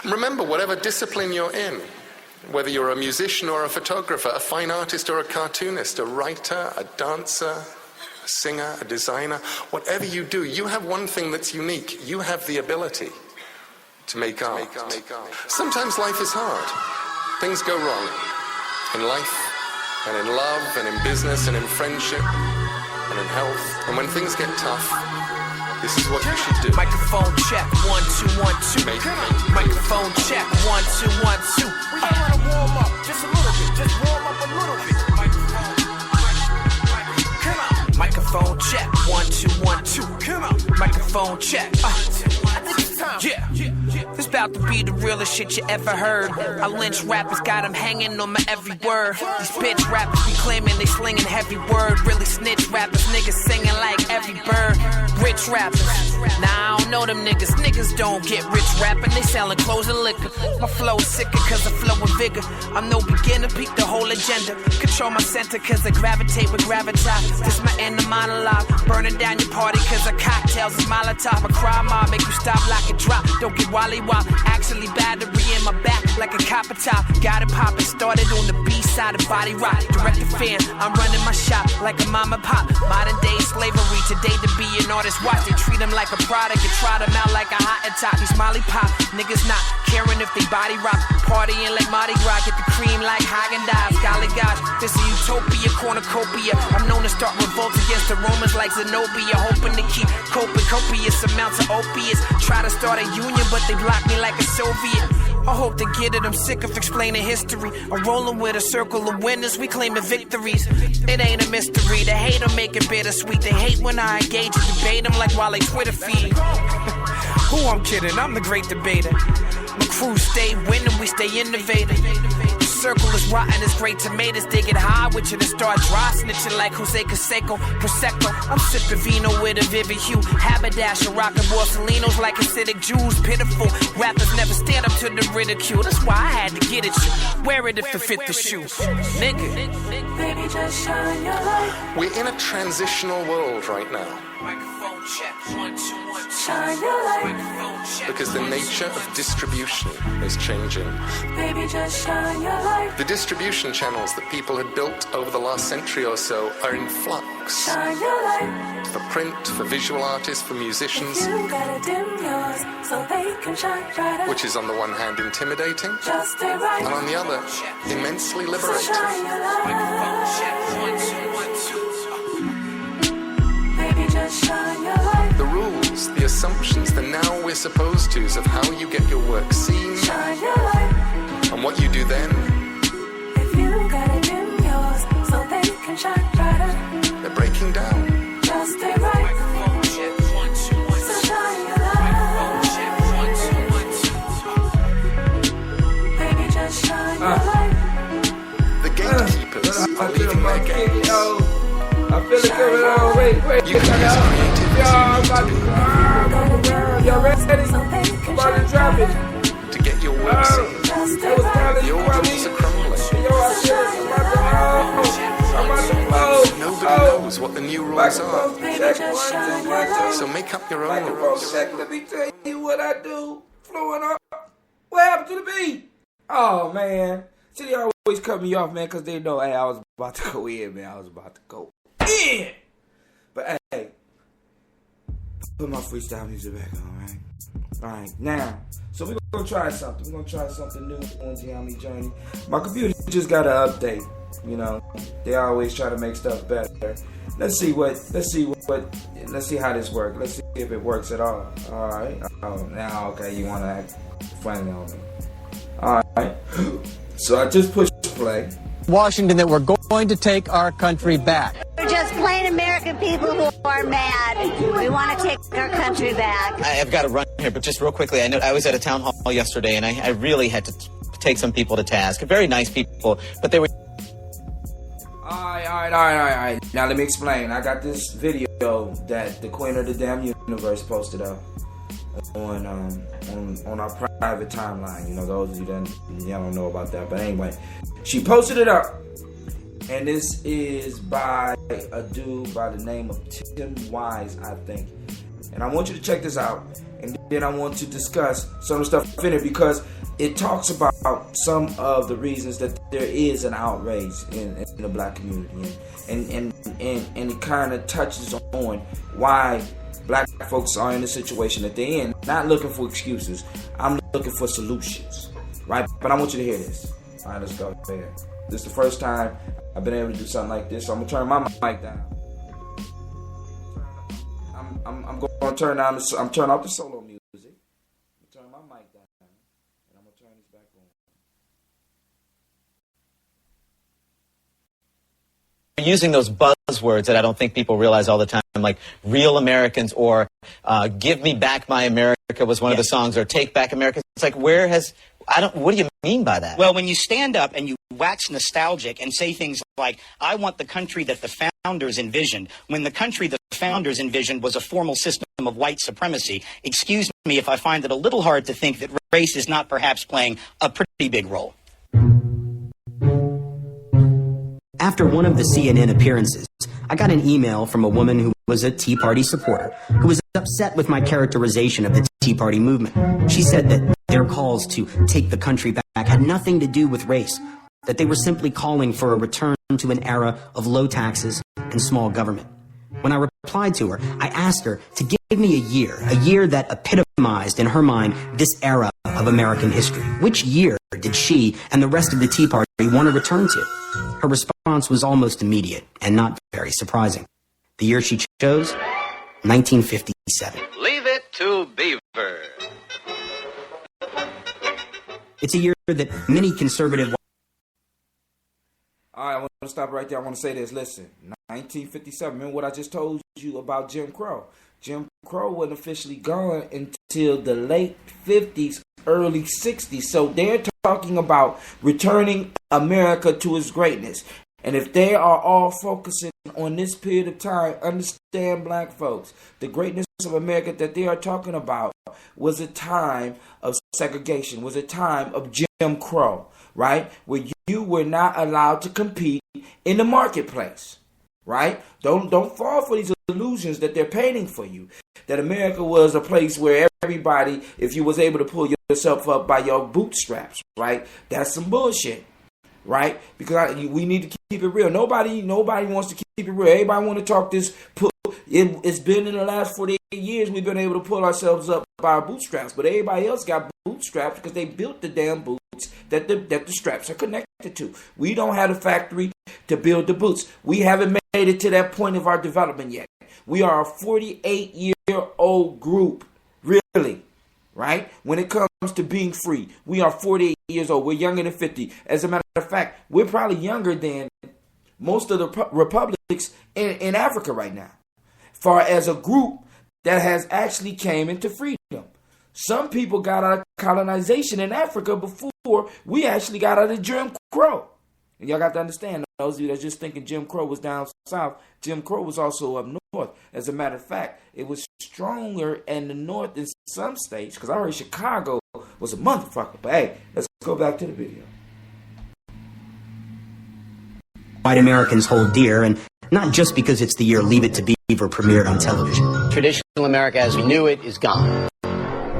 Remember, whatever discipline you're in, whether you're a musician or a photographer, a fine artist or a cartoonist, a writer, a dancer, a singer, a designer, whatever you do, you have one thing that's unique. You have the ability to make art. Sometimes life is hard. Things go wrong in life and in love and in business and in friendship and in health. And when things get tough, this is what you should do. Microphone check, 1, 2, 1, 2. Microphone check, 1, 2, 1, 2. We gotta warm up just a little bit. Just warm up a little bit. Come on. Microphone check. Microphone check. Yeah. This about to be the realest shit you ever heard. I lynch rappers, got them hanging on my every word. These bitch rappers be claiming they slinging heavy word. Really snitch rappers, niggas singing like every bird. Rich rappers, nah I don't know them niggas. Niggas don't get rich rapping, they selling clothes and liquor. My flow sicker cause I flow with vigor. I'm no beginner, peak the whole agenda. Control my center cause I gravitate with gravitas. This my inner monologue, burning down your party cause I cocktails is Molotov. A crime mob make you stop, lock and drop. Don't get wally wop. Actually battery in my back like a copper top. Got it poppin', started on the B-side of Body Rock. Direct to fan, I'm running my shop like a mama pop. Modern day slavery, today to be an artist. Watch, they treat them like a product and trot them out like a hottentot. These Molly Pop, niggas not caring if they body rock. Partying like Mardi Gras, get the cream like Haagen-Dazs. Golly gosh, this is utopia, cornucopia. I'm known to start revolt against the Romans like Zenobia. Hoping to keep coping copious amounts of opiates. Try to start a union, but they block me like a Soviet. I hope to get it, I'm sick of explaining history. I'm rolling with a circle of winners, we claiming victories. It ain't a mystery, the hate will make it bittersweet. They hate when I engage and debate them like while they Twitter feed. Who I'm kidding, I'm the great debater. My crew stay winning, we stay innovating. The circle is rotten as great tomatoes. They get high with you to start dry snitching like Jose Canseco, Prosecco. I'm sipping vino with a vivid hue. Haberdasher rocking Borsalinos like acidic Jews. Pitiful rappers never stand up to the ridicule. That's why I had to get at you. Wear it if it fit the shoe, nigga. Baby, just shine your light. We're in a transitional world right now. Microphone check, 1, 2, 1, 2. Shine your light. Because the nature of distribution is changing. Baby, just shine your light. The distribution channels that people had built over the last century or so are in flux. Shine your light. For print, for visual artists, for musicians. If you gotta dim yours so they can shine brighter. Which is on the one hand intimidating, just stay right. And on the other, immensely liberating. So shine your light. Microphone check, 1, 2, 1, 2. Baby, just shine your light. The rules, the assumptions, the now we're supposed to's of how you get your work seen. Shine your light. And what you do then. If you gotta dim yours so they can shine brighter. They're breaking down. Just stay right. Microphone check, 1, 2, 1, 2. So shine your light. Microphone check, 1, 2, 1, 2. Baby, just shine your light. The gatekeepers are leaving their gates. I feel it coming on. Wait. You can use creativity. I'm about to y'all ready? I'm about to drop it. To get your work seen. The old rules are crumbling. Nobody knows what the new rules are. So make up your own rules. Let me tell you what I do. Flowing up. What happened to the beat? Oh, man. See, they always cut me off, man, because they know, hey, I was about to go in, man. I was about to go in. But, hey, put my freestyle music back on, right? All right, now, so we're going to try something. We're going to try something new on Gye-Nyame Journey. My computer just got an update, you know. They always try to make stuff better. Let's see how this works. Let's see if it works at all. All right. Oh, now, okay, you want to act funny on me. All right. So I just pushed play. Washington, that we're going to take our country back. We're just plain American people who are mad. We want to take our country back. I've got to run here, but just real quickly, I know I was at a town hall yesterday, and I really had to take some people to task. Very nice people, but they were... All right. Now let me explain. I got this video that the Queen of the Damn Universe posted up on our private timeline. You know, those of you that y'all don't know about that, but anyway, she posted it up, and this is by a dude by the name of Tim Wise, I think. And I want you to check this out, and then I want to discuss some of the stuff in it because it talks about some of the reasons that there is an outrage in the black community, and it kind of touches on why black folks are in the situation that they're in. Not looking for excuses. I'm looking for solutions, right? But I want you to hear this. All right, let's go there. This is the first time I've been able to do something like this, so I'm gonna turn my mic down. I'm going to turn down. I'm turning off the solo music. I'm turn my mic down, and I'm gonna turn this back on. using those buzzwords that I don't think people realize all the time. like Real Americans or Give Me Back My America was one of the songs, or Take Back America. It's like, what do you mean by that? Well, when you stand up and you wax nostalgic and say things like, I want the country that the founders envisioned, when the country the founders envisioned was a formal system of white supremacy, excuse me if I find it a little hard to think that race is not perhaps playing a pretty big role. After one of the CNN appearances, I got an email from a woman who was a Tea Party supporter who was upset with my characterization of the Tea Party movement. She said that their calls to take the country back had nothing to do with race, that they were simply calling for a return to an era of low taxes and small government. When I replied to her, I asked her to give me a year that epitomized in her mind this era of American history. Which year did she and the rest of the Tea Party want to return to? Her response was almost immediate and not very surprising. The year she chose? 1957. Leave it to Beaver. It's a year that many conservative... All right, I want to stop right there. I want to say this. Listen, 1957. Remember what I just told you about Jim Crow? Jim Crow wasn't officially gone until the late 50s, early 60s. So they're talking about returning America to its greatness. And if they are all focusing on this period of time, understand, black folks, the greatness of America that they are talking about was a time of segregation, was a time of Jim Crow, right? Where you were not allowed to compete in the marketplace, right? Don't fall for these illusions that they're painting for you, that America was a place where everybody, if you was able to pull yourself up by your bootstraps, right? That's some bullshit. Right? Because we need to keep it real. Nobody wants to keep it real. Everybody want to talk this. It's been in the last 48 years we've been able to pull ourselves up by our bootstraps. But everybody else got bootstraps because they built the damn boots that the straps are connected to. We don't have a factory to build the boots. We haven't made it to that point of our development yet. We are a 48-year-old group. Really. Right? When it comes to being free, we are 48 years old. We're younger than 50. As a matter of fact, we're probably younger than most of the republics in Africa right now, far as a group that has actually came into freedom. Some people got out of colonization in Africa before we actually got out of Jim Crow. And y'all got to understand, those of you that's just thinking Jim Crow was down south, Jim Crow was also up north. As a matter of fact, it was stronger in the north in some states, because I heard Chicago was a motherfucker. But hey, let's go back to the video. White Americans hold dear, and not just because it's the year Leave It to Beaver premiered on television. Traditional America as we knew it is gone.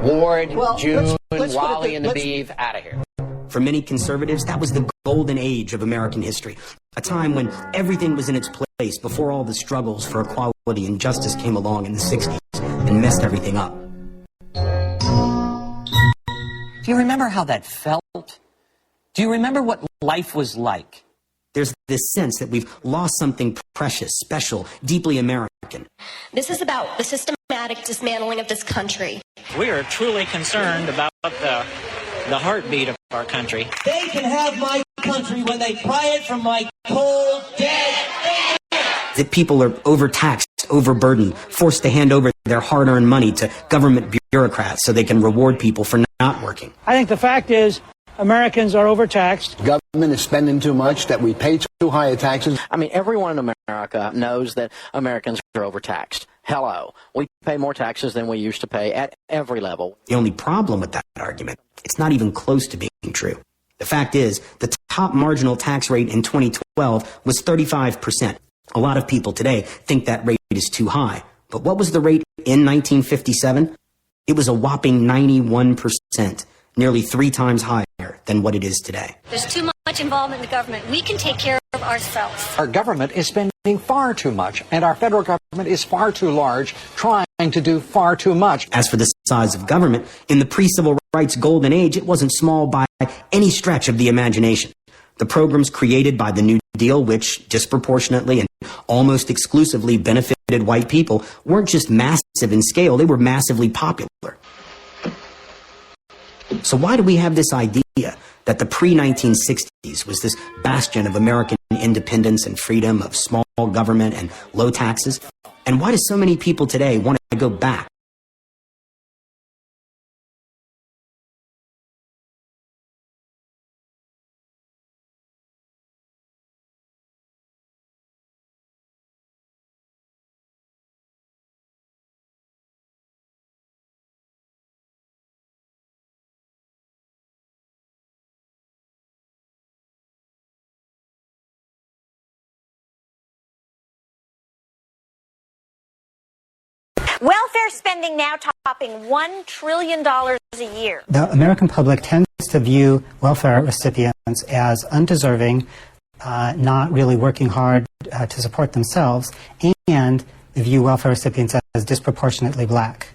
Ward, June, Wally, and the Beav, out of here. For many conservatives, that was the golden age of American history, a time when everything was in its place before all the struggles for equality and justice came along in the 60s and messed everything up. Do you remember how that felt? Do you remember what life was like? There's this sense that we've lost something precious, special, deeply American. This is about the systematic dismantling of this country. We are truly concerned about the heartbeat of our country. They can have my country when they pry it from my cold, dead fingers. That people are overtaxed, overburdened, forced to hand over their hard-earned money to government bureaucrats so they can reward people for not working. I think the fact is Americans are overtaxed. Government is spending too much, that we pay too high taxes. I mean, everyone in America knows that Americans are overtaxed. Hello. We pay more taxes than we used to pay at every level. The only problem with that argument, it's not even close to being true. The fact is, the top marginal tax rate in 2012 was 35%. A lot of people today think that rate is too high. But what was the rate in 1957? It was a whopping 91%, nearly 3 times higher than what it is today. There's too much involvement in the government. We can take care of ourselves. Our government is spending far too much, and our federal government is far too large, trying to do far too much. As for the size of government, in the pre-civil rights golden age, it wasn't small by any stretch of the imagination. The programs created by the New Deal, which disproportionately and almost exclusively benefited white people, weren't just massive in scale, they were massively popular. So why do we have this idea that the pre-1960s was this bastion of American independence and freedom, of small government and low taxes? And why do so many people today want to go back? Welfare spending now topping $1 trillion a year. The American public tends to view welfare recipients as undeserving, not really working hard to support themselves, and view welfare recipients as disproportionately black.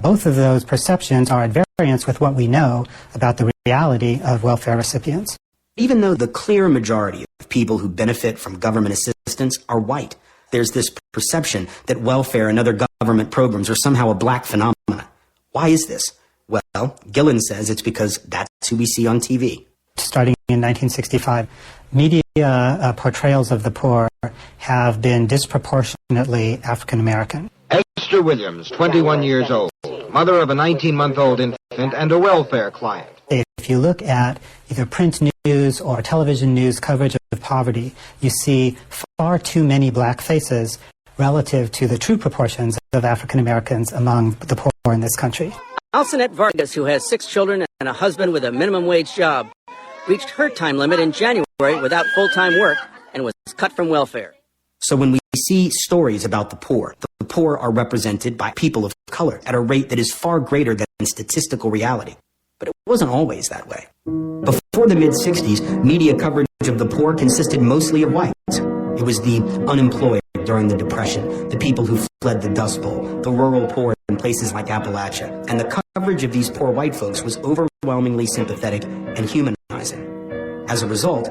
Both of those perceptions are at variance with what we know about the reality of welfare recipients. Even though the clear majority of people who benefit from government assistance are white, there's this perception that welfare and other government programs are somehow a black phenomenon. Why is this? Well, Gillen says it's because that's who we see on TV. Starting in 1965, media portrayals of the poor have been disproportionately African American. Esther Williams, 21 years old, mother of a 19-month-old infant and a welfare client. If you look at either print news or television news coverage of poverty, you see far too many black faces relative to the true proportions of African Americans among the poor in this country. Alcinette Vargas, who has 6 children and a husband with a minimum wage job, reached her time limit in January without full-time work and was cut from welfare. So when we see stories about the poor are represented by people of color at a rate that is far greater than statistical reality. But it wasn't always that way. Before the mid-60s, media coverage of the poor consisted mostly of whites. It was the unemployed during the Depression, the people who fled the Dust Bowl, the rural poor in places like Appalachia. And the coverage of these poor white folks was overwhelmingly sympathetic and humanizing. As a result,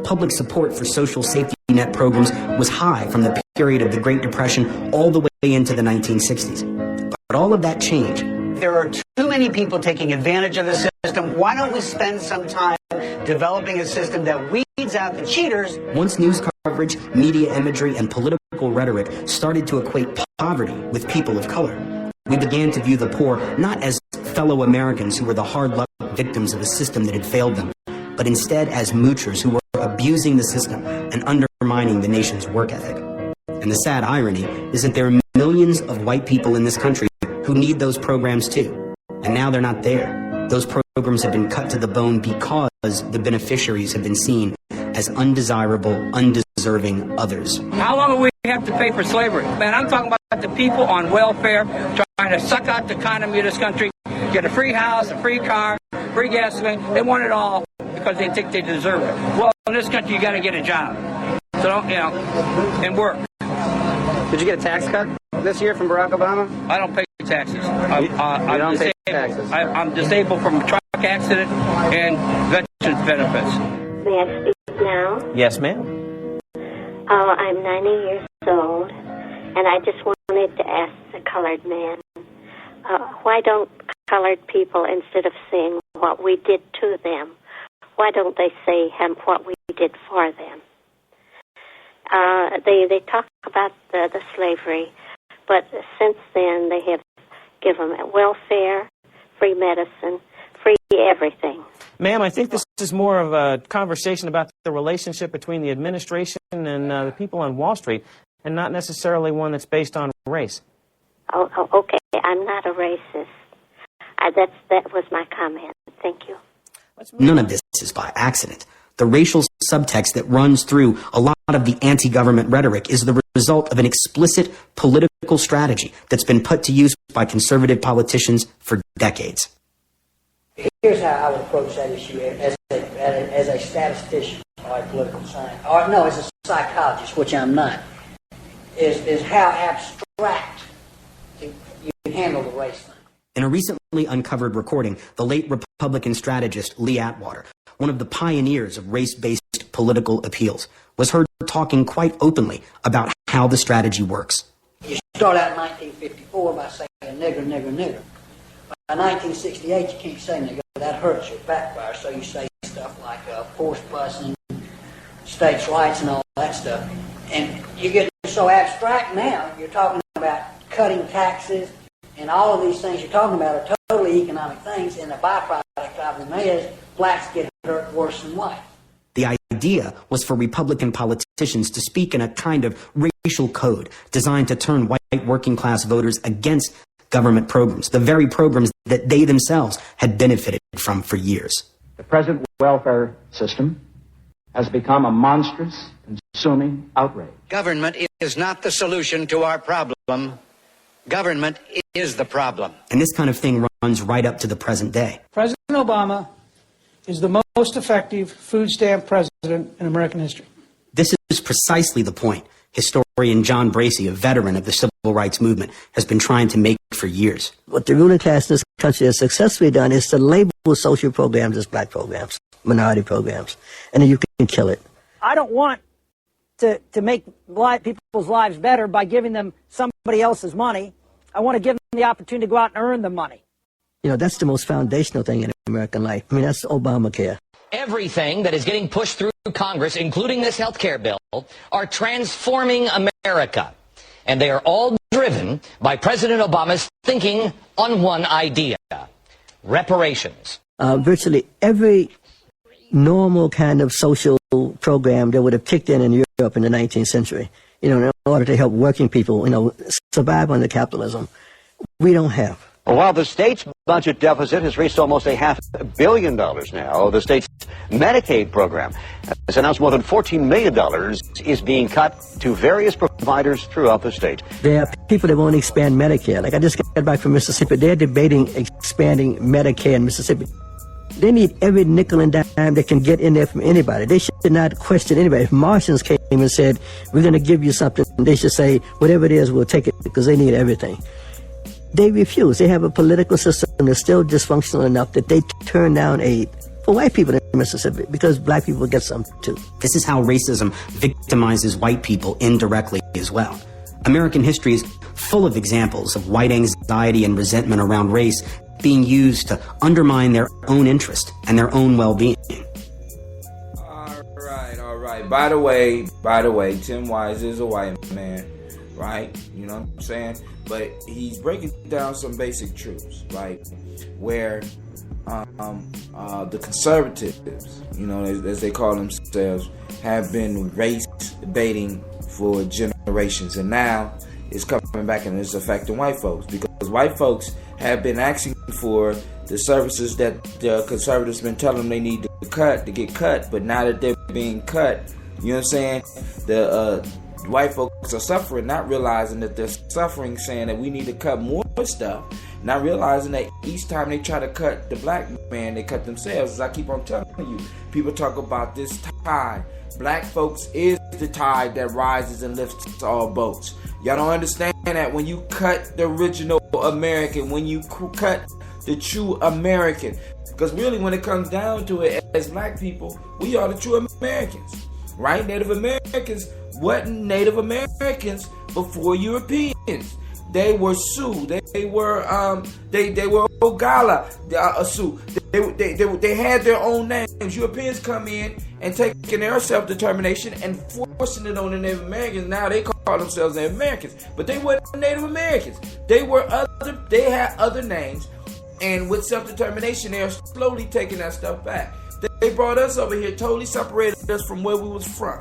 public support for social safety net programs was high from the period of the Great Depression all the way into the 1960s. But all of that changed. There are too many people taking advantage of the system. Why don't we spend some time developing a system that weeds out the cheaters? Once news coverage, media imagery, and political rhetoric started to equate poverty with people of color, we began to view the poor not as fellow Americans who were the hard-luck victims of a system that had failed them, but instead as moochers who were abusing the system and undermining the nation's work ethic. And the sad irony is that there are millions of white people in this country who need those programs too. And now they're not there. Those programs have been cut to the bone because the beneficiaries have been seen as undesirable, undeserving others. How long will we have to pay for slavery? Man, I'm talking about the people on welfare trying to suck out the economy of this country, get a free house, a free car, free gasoline. They want it all because they think they deserve it. Well, in this country, you got to get a job. So, and work. Did you get a tax cut this year from Barack Obama? I don't pay taxes. You don't pay taxes? I'm disabled from a truck accident and veterans benefits. May I speak now? Yes, ma'am. I'm 90 years old, and I just wanted to ask the colored man, why don't colored people, instead of saying what we did to them, why don't they say what we did for them? They talk about the slavery, but since then they have given welfare, free medicine, free everything. Ma'am, I think this is more of a conversation about the relationship between the administration and the people on Wall Street, and not necessarily one that's based on race. Oh, okay. I'm not a racist. That was my comment. Thank you. None of this is by accident. The racial subtext that runs through a lot of the anti-government rhetoric is the result of an explicit political strategy that's been put to use by conservative politicians for decades. Here's how I would approach that issue as a statistician or a political scientist, or no, as a psychologist, which I'm not, is how abstract you handle the race thing. In a recently uncovered recording, the late Republican strategist Lee Atwater, one of the pioneers of race-based political appeals, was heard talking quite openly about how the strategy works. You start out in 1954 by saying nigger, nigger, nigger. By 1968, you can't say nigger. That hurts your backfire, so you say stuff like force busing, states' rights, and all that stuff. And you get so abstract now, you're talking about cutting taxes and all of these things you're talking about are totally economic things, and the byproduct of them is blacks get hurt worse than white. The idea was for Republican politicians to speak in a kind of racial code designed to turn white working class voters against government programs, the very programs that they themselves had benefited from for years. The present welfare system has become a monstrous, consuming outrage. Government is not the solution to our problem. Government is the problem. And this kind of thing runs right up to the present day. President Obama is the most effective food stamp president in American history. This is precisely the point historian John Bracey, a veteran of the civil rights movement, has been trying to make for years. What the ruling class in this country has successfully done is to label social programs as black programs, minority programs, and then you can kill it. I don't want to make people's lives better by giving them somebody else's money. I want to give them the opportunity to go out and earn the money. You know, that's the most foundational thing in American life. I mean, that's Obamacare. Everything that is getting pushed through Congress, including this health care bill, are transforming America. And they are all driven by President Obama's thinking on one idea: reparations. Virtually every normal kind of social program that would have kicked in Europe in the 19th century, you know, in order to help working people, you know, survive under capitalism, we don't have. While the state's budget deficit has reached almost $500 million now, the state's Medicaid program has announced more than $14 million is being cut to various providers throughout the state. There are people that won't expand Medicare. Like I just got back from Mississippi. They're debating expanding Medicare in Mississippi. They need every nickel and dime they can get in there from anybody. They should not question anybody. If Martians came and said, we're going to give you something, they should say, whatever it is, we'll take it, because they need everything. They refuse. They have a political system that's still dysfunctional enough that they turn down aid for white people in Mississippi because black people get some too. This is how racism victimizes white people indirectly as well. American history is full of examples of white anxiety and resentment around race being used to undermine their own interest and their own well-being. All right. By the way, Tim Wise is a white man, right? You know what I'm saying? But he's breaking down some basic truths, right? Where the conservatives, you know, as they call themselves, have been race baiting for generations, and now it's coming back and it's affecting white folks, because white folks have been asking for the services that the conservatives have been telling them they need to get cut, but now that they're being cut, you know what I'm saying, the white folks are suffering, not realizing that they're suffering, saying that we need to cut more stuff, not realizing that each time they try to cut the black man, they cut themselves. As I keep on telling you, people talk about this tide. Black folks is the tide that rises and lifts all boats. Y'all don't understand that when you cut the original American, when you cut the true American, because really when it comes down to it, as black people, we are the true Americans, right? Native Americans wasn't Native Americans before Europeans. They were Sioux. They were Oglala, Sioux. They had their own names. Europeans come in and taking their self-determination and forcing it on the Native Americans. Now they call themselves Native Americans, but they weren't Native Americans. They had other names, and with self-determination, they are slowly taking that stuff back. They brought us over here, totally separated us from where we was from,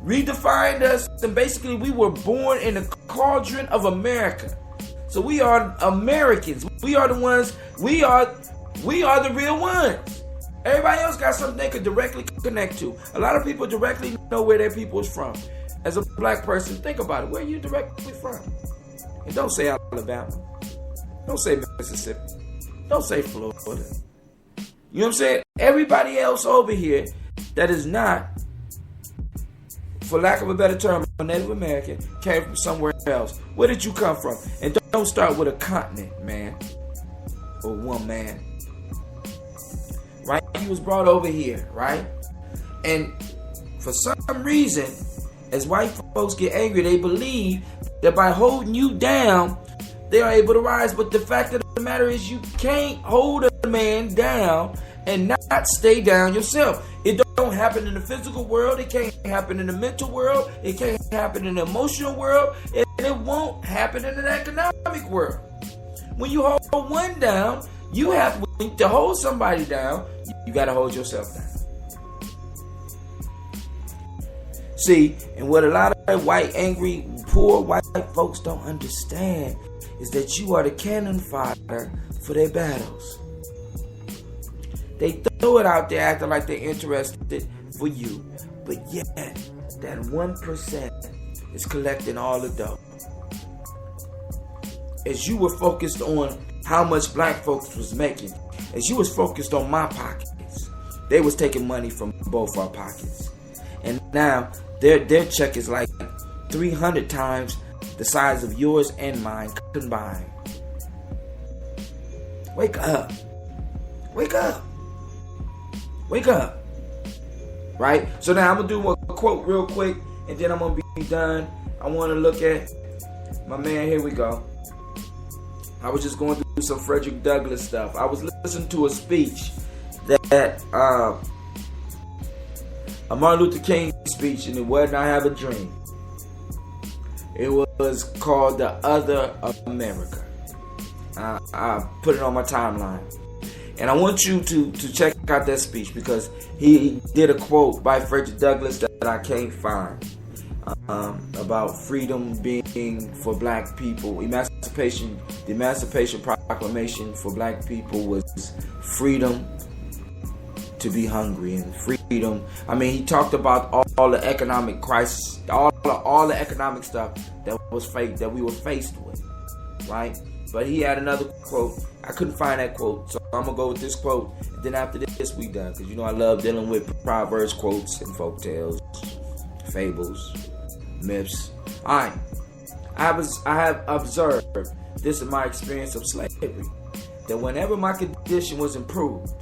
redefined us, and basically we were born in the cauldron of America. So we are Americans. We are the ones. We are the real ones. Everybody else got something they could directly connect to. A lot of people directly know where their people is from. As a black person, think about it. Where are you directly from? And don't say Alabama. Don't say Mississippi. Don't say Florida. You know what I'm saying? Everybody else over here that is not, for lack of a better term, a Native American, came from somewhere else. Where did you come from? And don't start with a continent, man. Or one man. Right? He was brought over here, right? And for some reason, as white folks get angry, they believe that by holding you down, they are able to rise. But the fact of the matter is, you can't hold a man down and not stay down yourself. It don't happen in the physical world. It can't happen in the mental world. It can't happen in the emotional world. It And it won't happen in an economic world. When you hold one down, you have to hold somebody down. You got to hold yourself down. See, and what a lot of white, angry, poor white folks don't understand is that you are the cannon fodder for their battles. They throw it out there acting like they're interested for you, but yet that 1% is collecting all the dough. As you were focused on how much black folks was making, as you was focused on my pockets, they was taking money from both our pockets. And now their check is like 300 times the size of yours and mine combined. Wake up. Wake up. Wake up. Right? So now I'm going to do a quote real quick, and then I'm going to be done. I want to look at my man. Here we go. I was just going through some Frederick Douglass stuff. I was listening to a speech that a Martin Luther King speech, and it wasn't I Have a Dream. It was called The Other America. I put it on my timeline. And I want you to check out that speech, because he did a quote by Frederick Douglass that I can't find about freedom being for black people. The Emancipation Proclamation for black people was freedom to be hungry and freedom. I mean, he talked about all the economic crisis, all the economic stuff that was fake, that we were faced with, right? But he had another quote. I couldn't find that quote, so I'm gonna go with this quote. And then after this, we done, because you know I love dealing with proverbs, quotes, and folktales, fables, myths. All right, I have observed this in my experience of slavery, that whenever my condition was improved,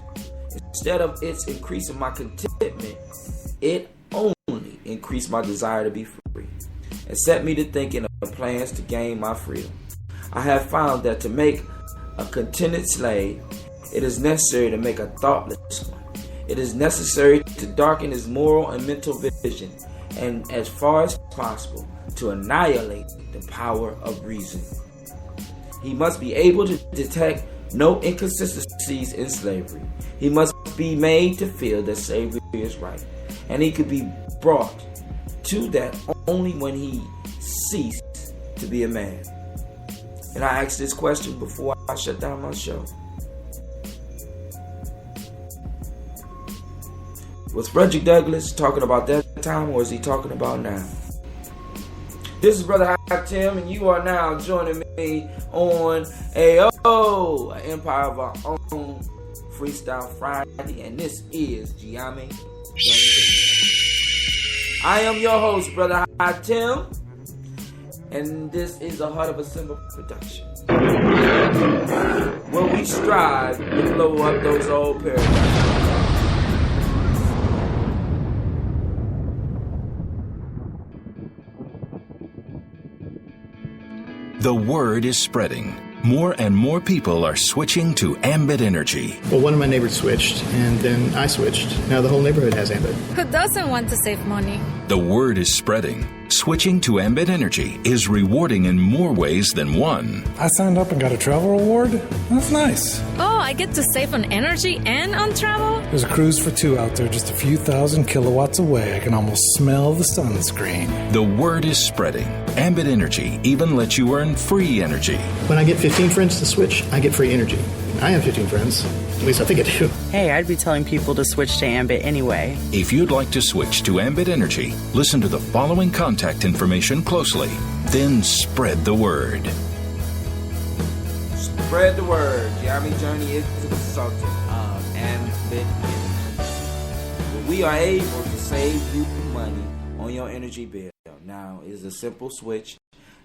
instead of it's increasing my contentment, it only increased my desire to be free and set me to thinking of plans to gain my freedom. I have found that to make a contented slave, it is necessary to make a thoughtless one. It is necessary to darken his moral and mental vision, and as far as possible, to annihilate the power of reason. He must be able to detect no inconsistencies in slavery. He must be made to feel that slavery is right, and he could be brought to that only when he ceased to be a man. And I asked this question before I shut down my show. Was Frederick Douglass talking about that time, or is he talking about now? This is Brother High Tim, and you are now joining me on AEOOOOhhh, an Empire of Our Own Freestyle Friday, and this is Gye-Nyame. I am your host, Brother High Tim, and this is a Heart of a Simba production, where we strive to blow up those old paradigms. The word is spreading. More and more people are switching to Ambit Energy. Well, one of my neighbors switched, and then I switched. Now the whole neighborhood has Ambit. Who doesn't want to save money? The word is spreading. Switching to Ambit Energy is rewarding in more ways than one. I signed up and got a travel reward. That's nice. Oh, I get to save on energy and on travel? There's a cruise for two out there just a few thousand kilowatts away. I can almost smell the sunscreen. The word is spreading. Ambit Energy even lets you earn free energy. When I get 15 friends to switch, I get free energy. I have 15 friends. At least I think I do. Hey, I'd be telling people to switch to Ambit anyway. If you'd like to switch to Ambit Energy, listen to the following contact information closely. Then spread the word. Spread the word. Gye-Nyame Journey is a consultant of Ambit Energy. We are able to save you money on your energy bill. Now, it's a simple switch.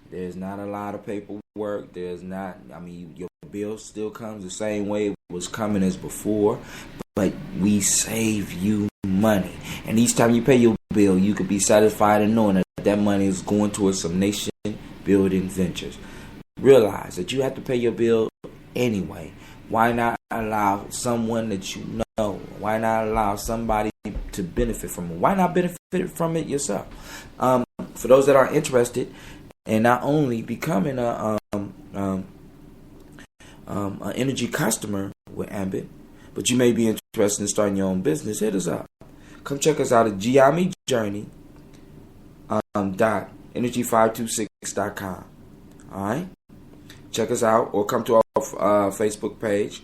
There's not a lot of paperwork. Your bill still comes the same way it was coming as before, but we save you money. And each time you pay your bill, you could be satisfied in knowing that money is going towards some nation building ventures. Realize that you have to pay your bill anyway. Why not allow someone that you know? Why not allow somebody to benefit from it? Why not benefit from it yourself? For those that are interested and not only becoming an energy customer with Ambit, but you may be interested in starting your own business. Hit us up. Come check us out at Gye-Nyame Journey .energy526.com. All right, check us out, or come to our Facebook page.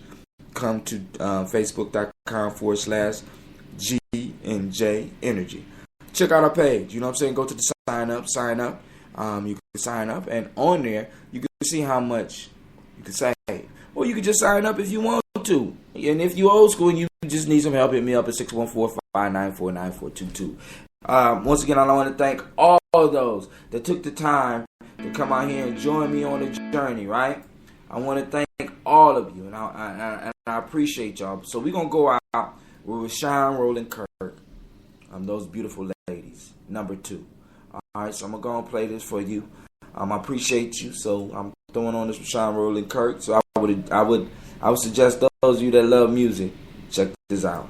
Come to facebook.com/G&J Energy. Check out our page. You know what I'm saying? Go to the sign up. You can sign up, and on there you can see how much you can save. Or you can just sign up if you want to. And if you old school and you just need some help, hit me up at 614-594-9422. Once again, I want to thank all of those that took the time to come out here and join me on the journey, right? I want to thank all of you, and I appreciate y'all. So we're going to go out with Rashawn Roland Kirk. Those beautiful ladies, number 2. All right, so I'm going to go and play this for you. I appreciate you, so I'm throwing on this Rashawn Roland Kirk. So I would suggest those of you that love music, check this out.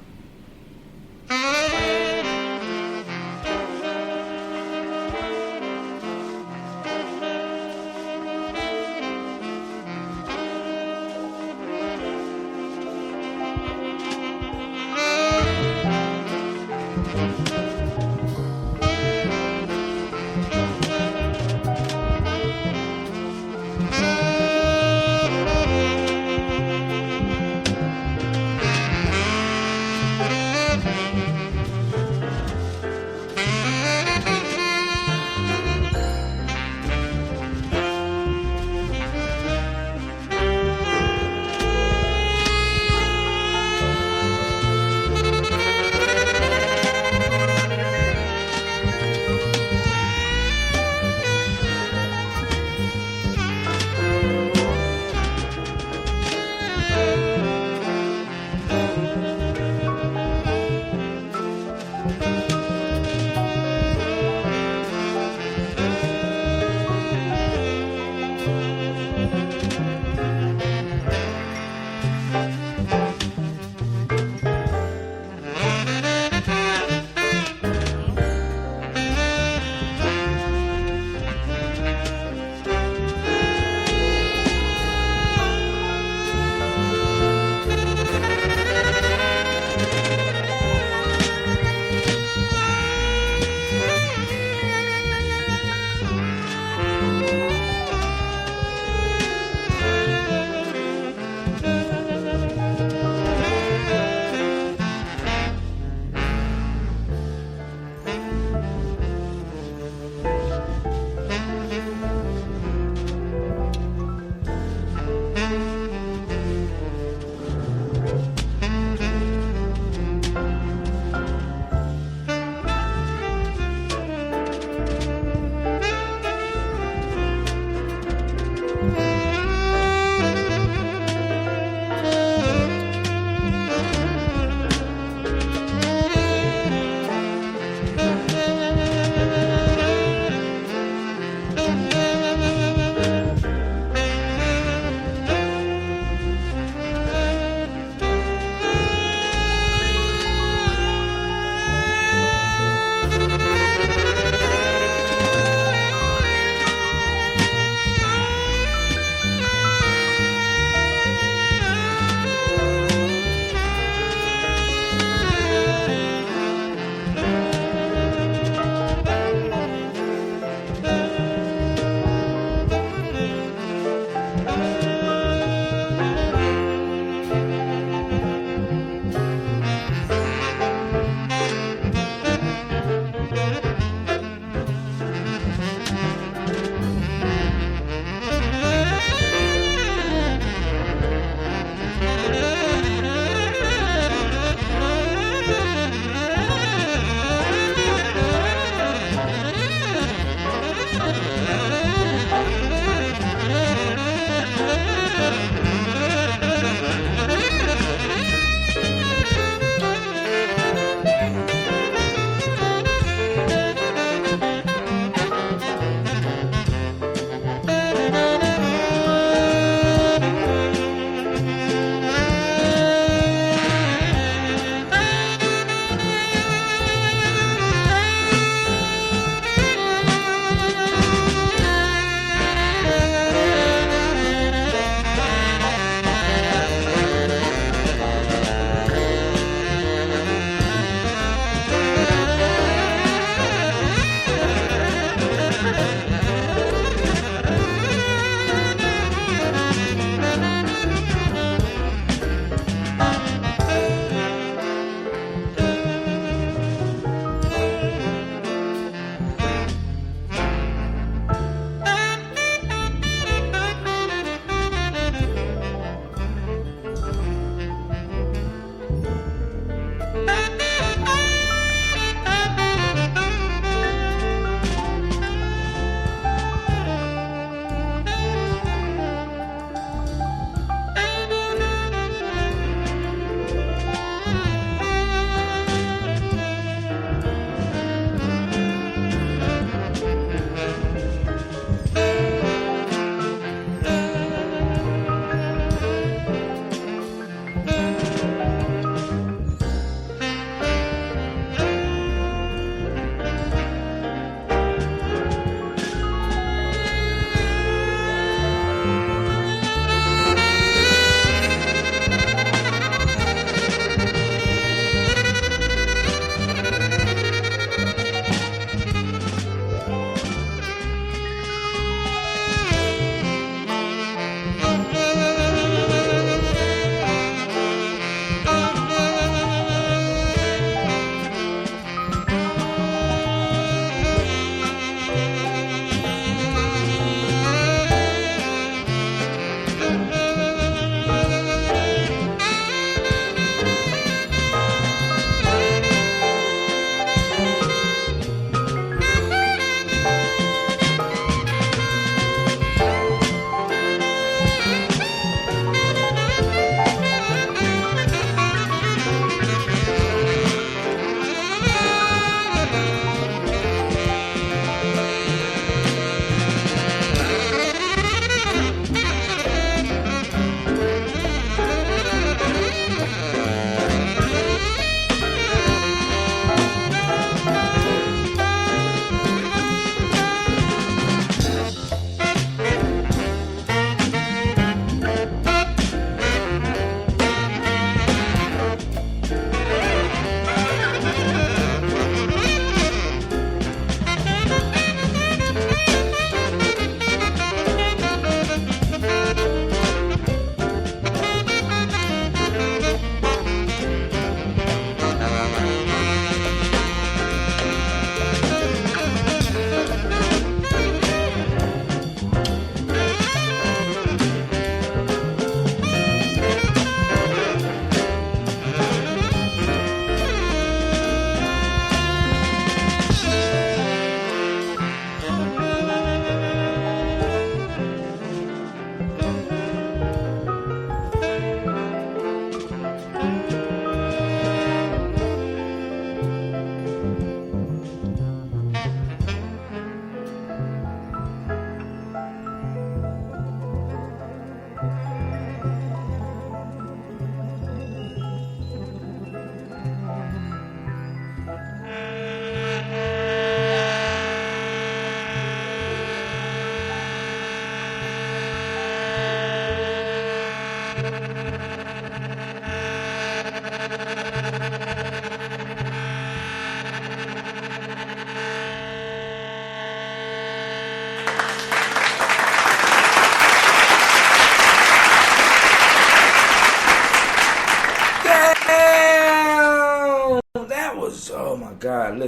That was, oh my God,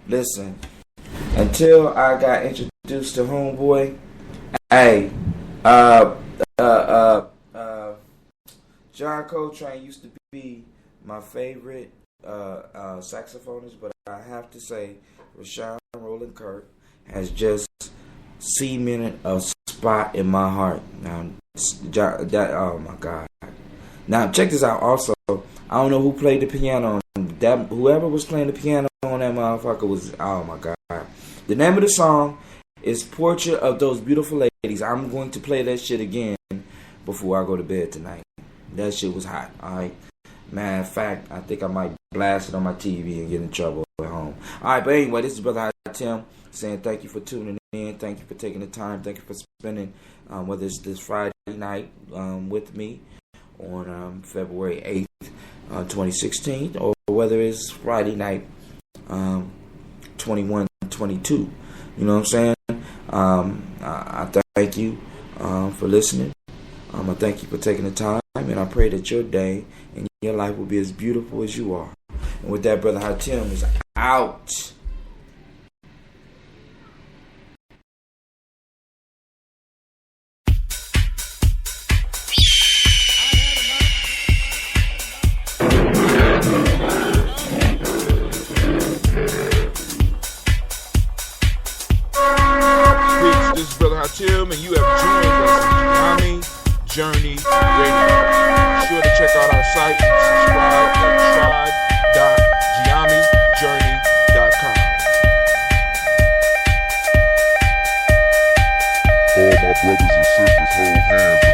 listen. Until I got introduced to Homeboy, hey, John Coltrane used to be my favorite saxophonist, but I have to say, Rashawn Roland Kirk has just cemented a spot in my heart. Now, oh my God. Now, check this out also. I don't know who played the piano. Whoever was playing the piano on that motherfucker was, oh my God. The name of the song is Portrait of Those Beautiful Ladies. I'm going to play that shit again before I go to bed tonight. That shit was hot, alright? Matter of fact, I think I might blast it on my TV and get in trouble at home. Alright, but anyway, this is Brother Tim saying thank you for tuning in. Thank you for taking the time. Thank you for spending, whether it's this Friday night with me on February 8th, 2016, or whether it's Friday night, 21-22. You know what I'm saying? I thank you for listening. I thank you for taking the time, and I pray that your day and your life will be as beautiful as you are. And with that, Brother Hatim is out. This is Brother Hatim, and you have joined us on Gye-Nyame Journey Radio. Be sure to check out our site and subscribe at tribe.gyenyame.com. All my brothers and sisters, hold hands.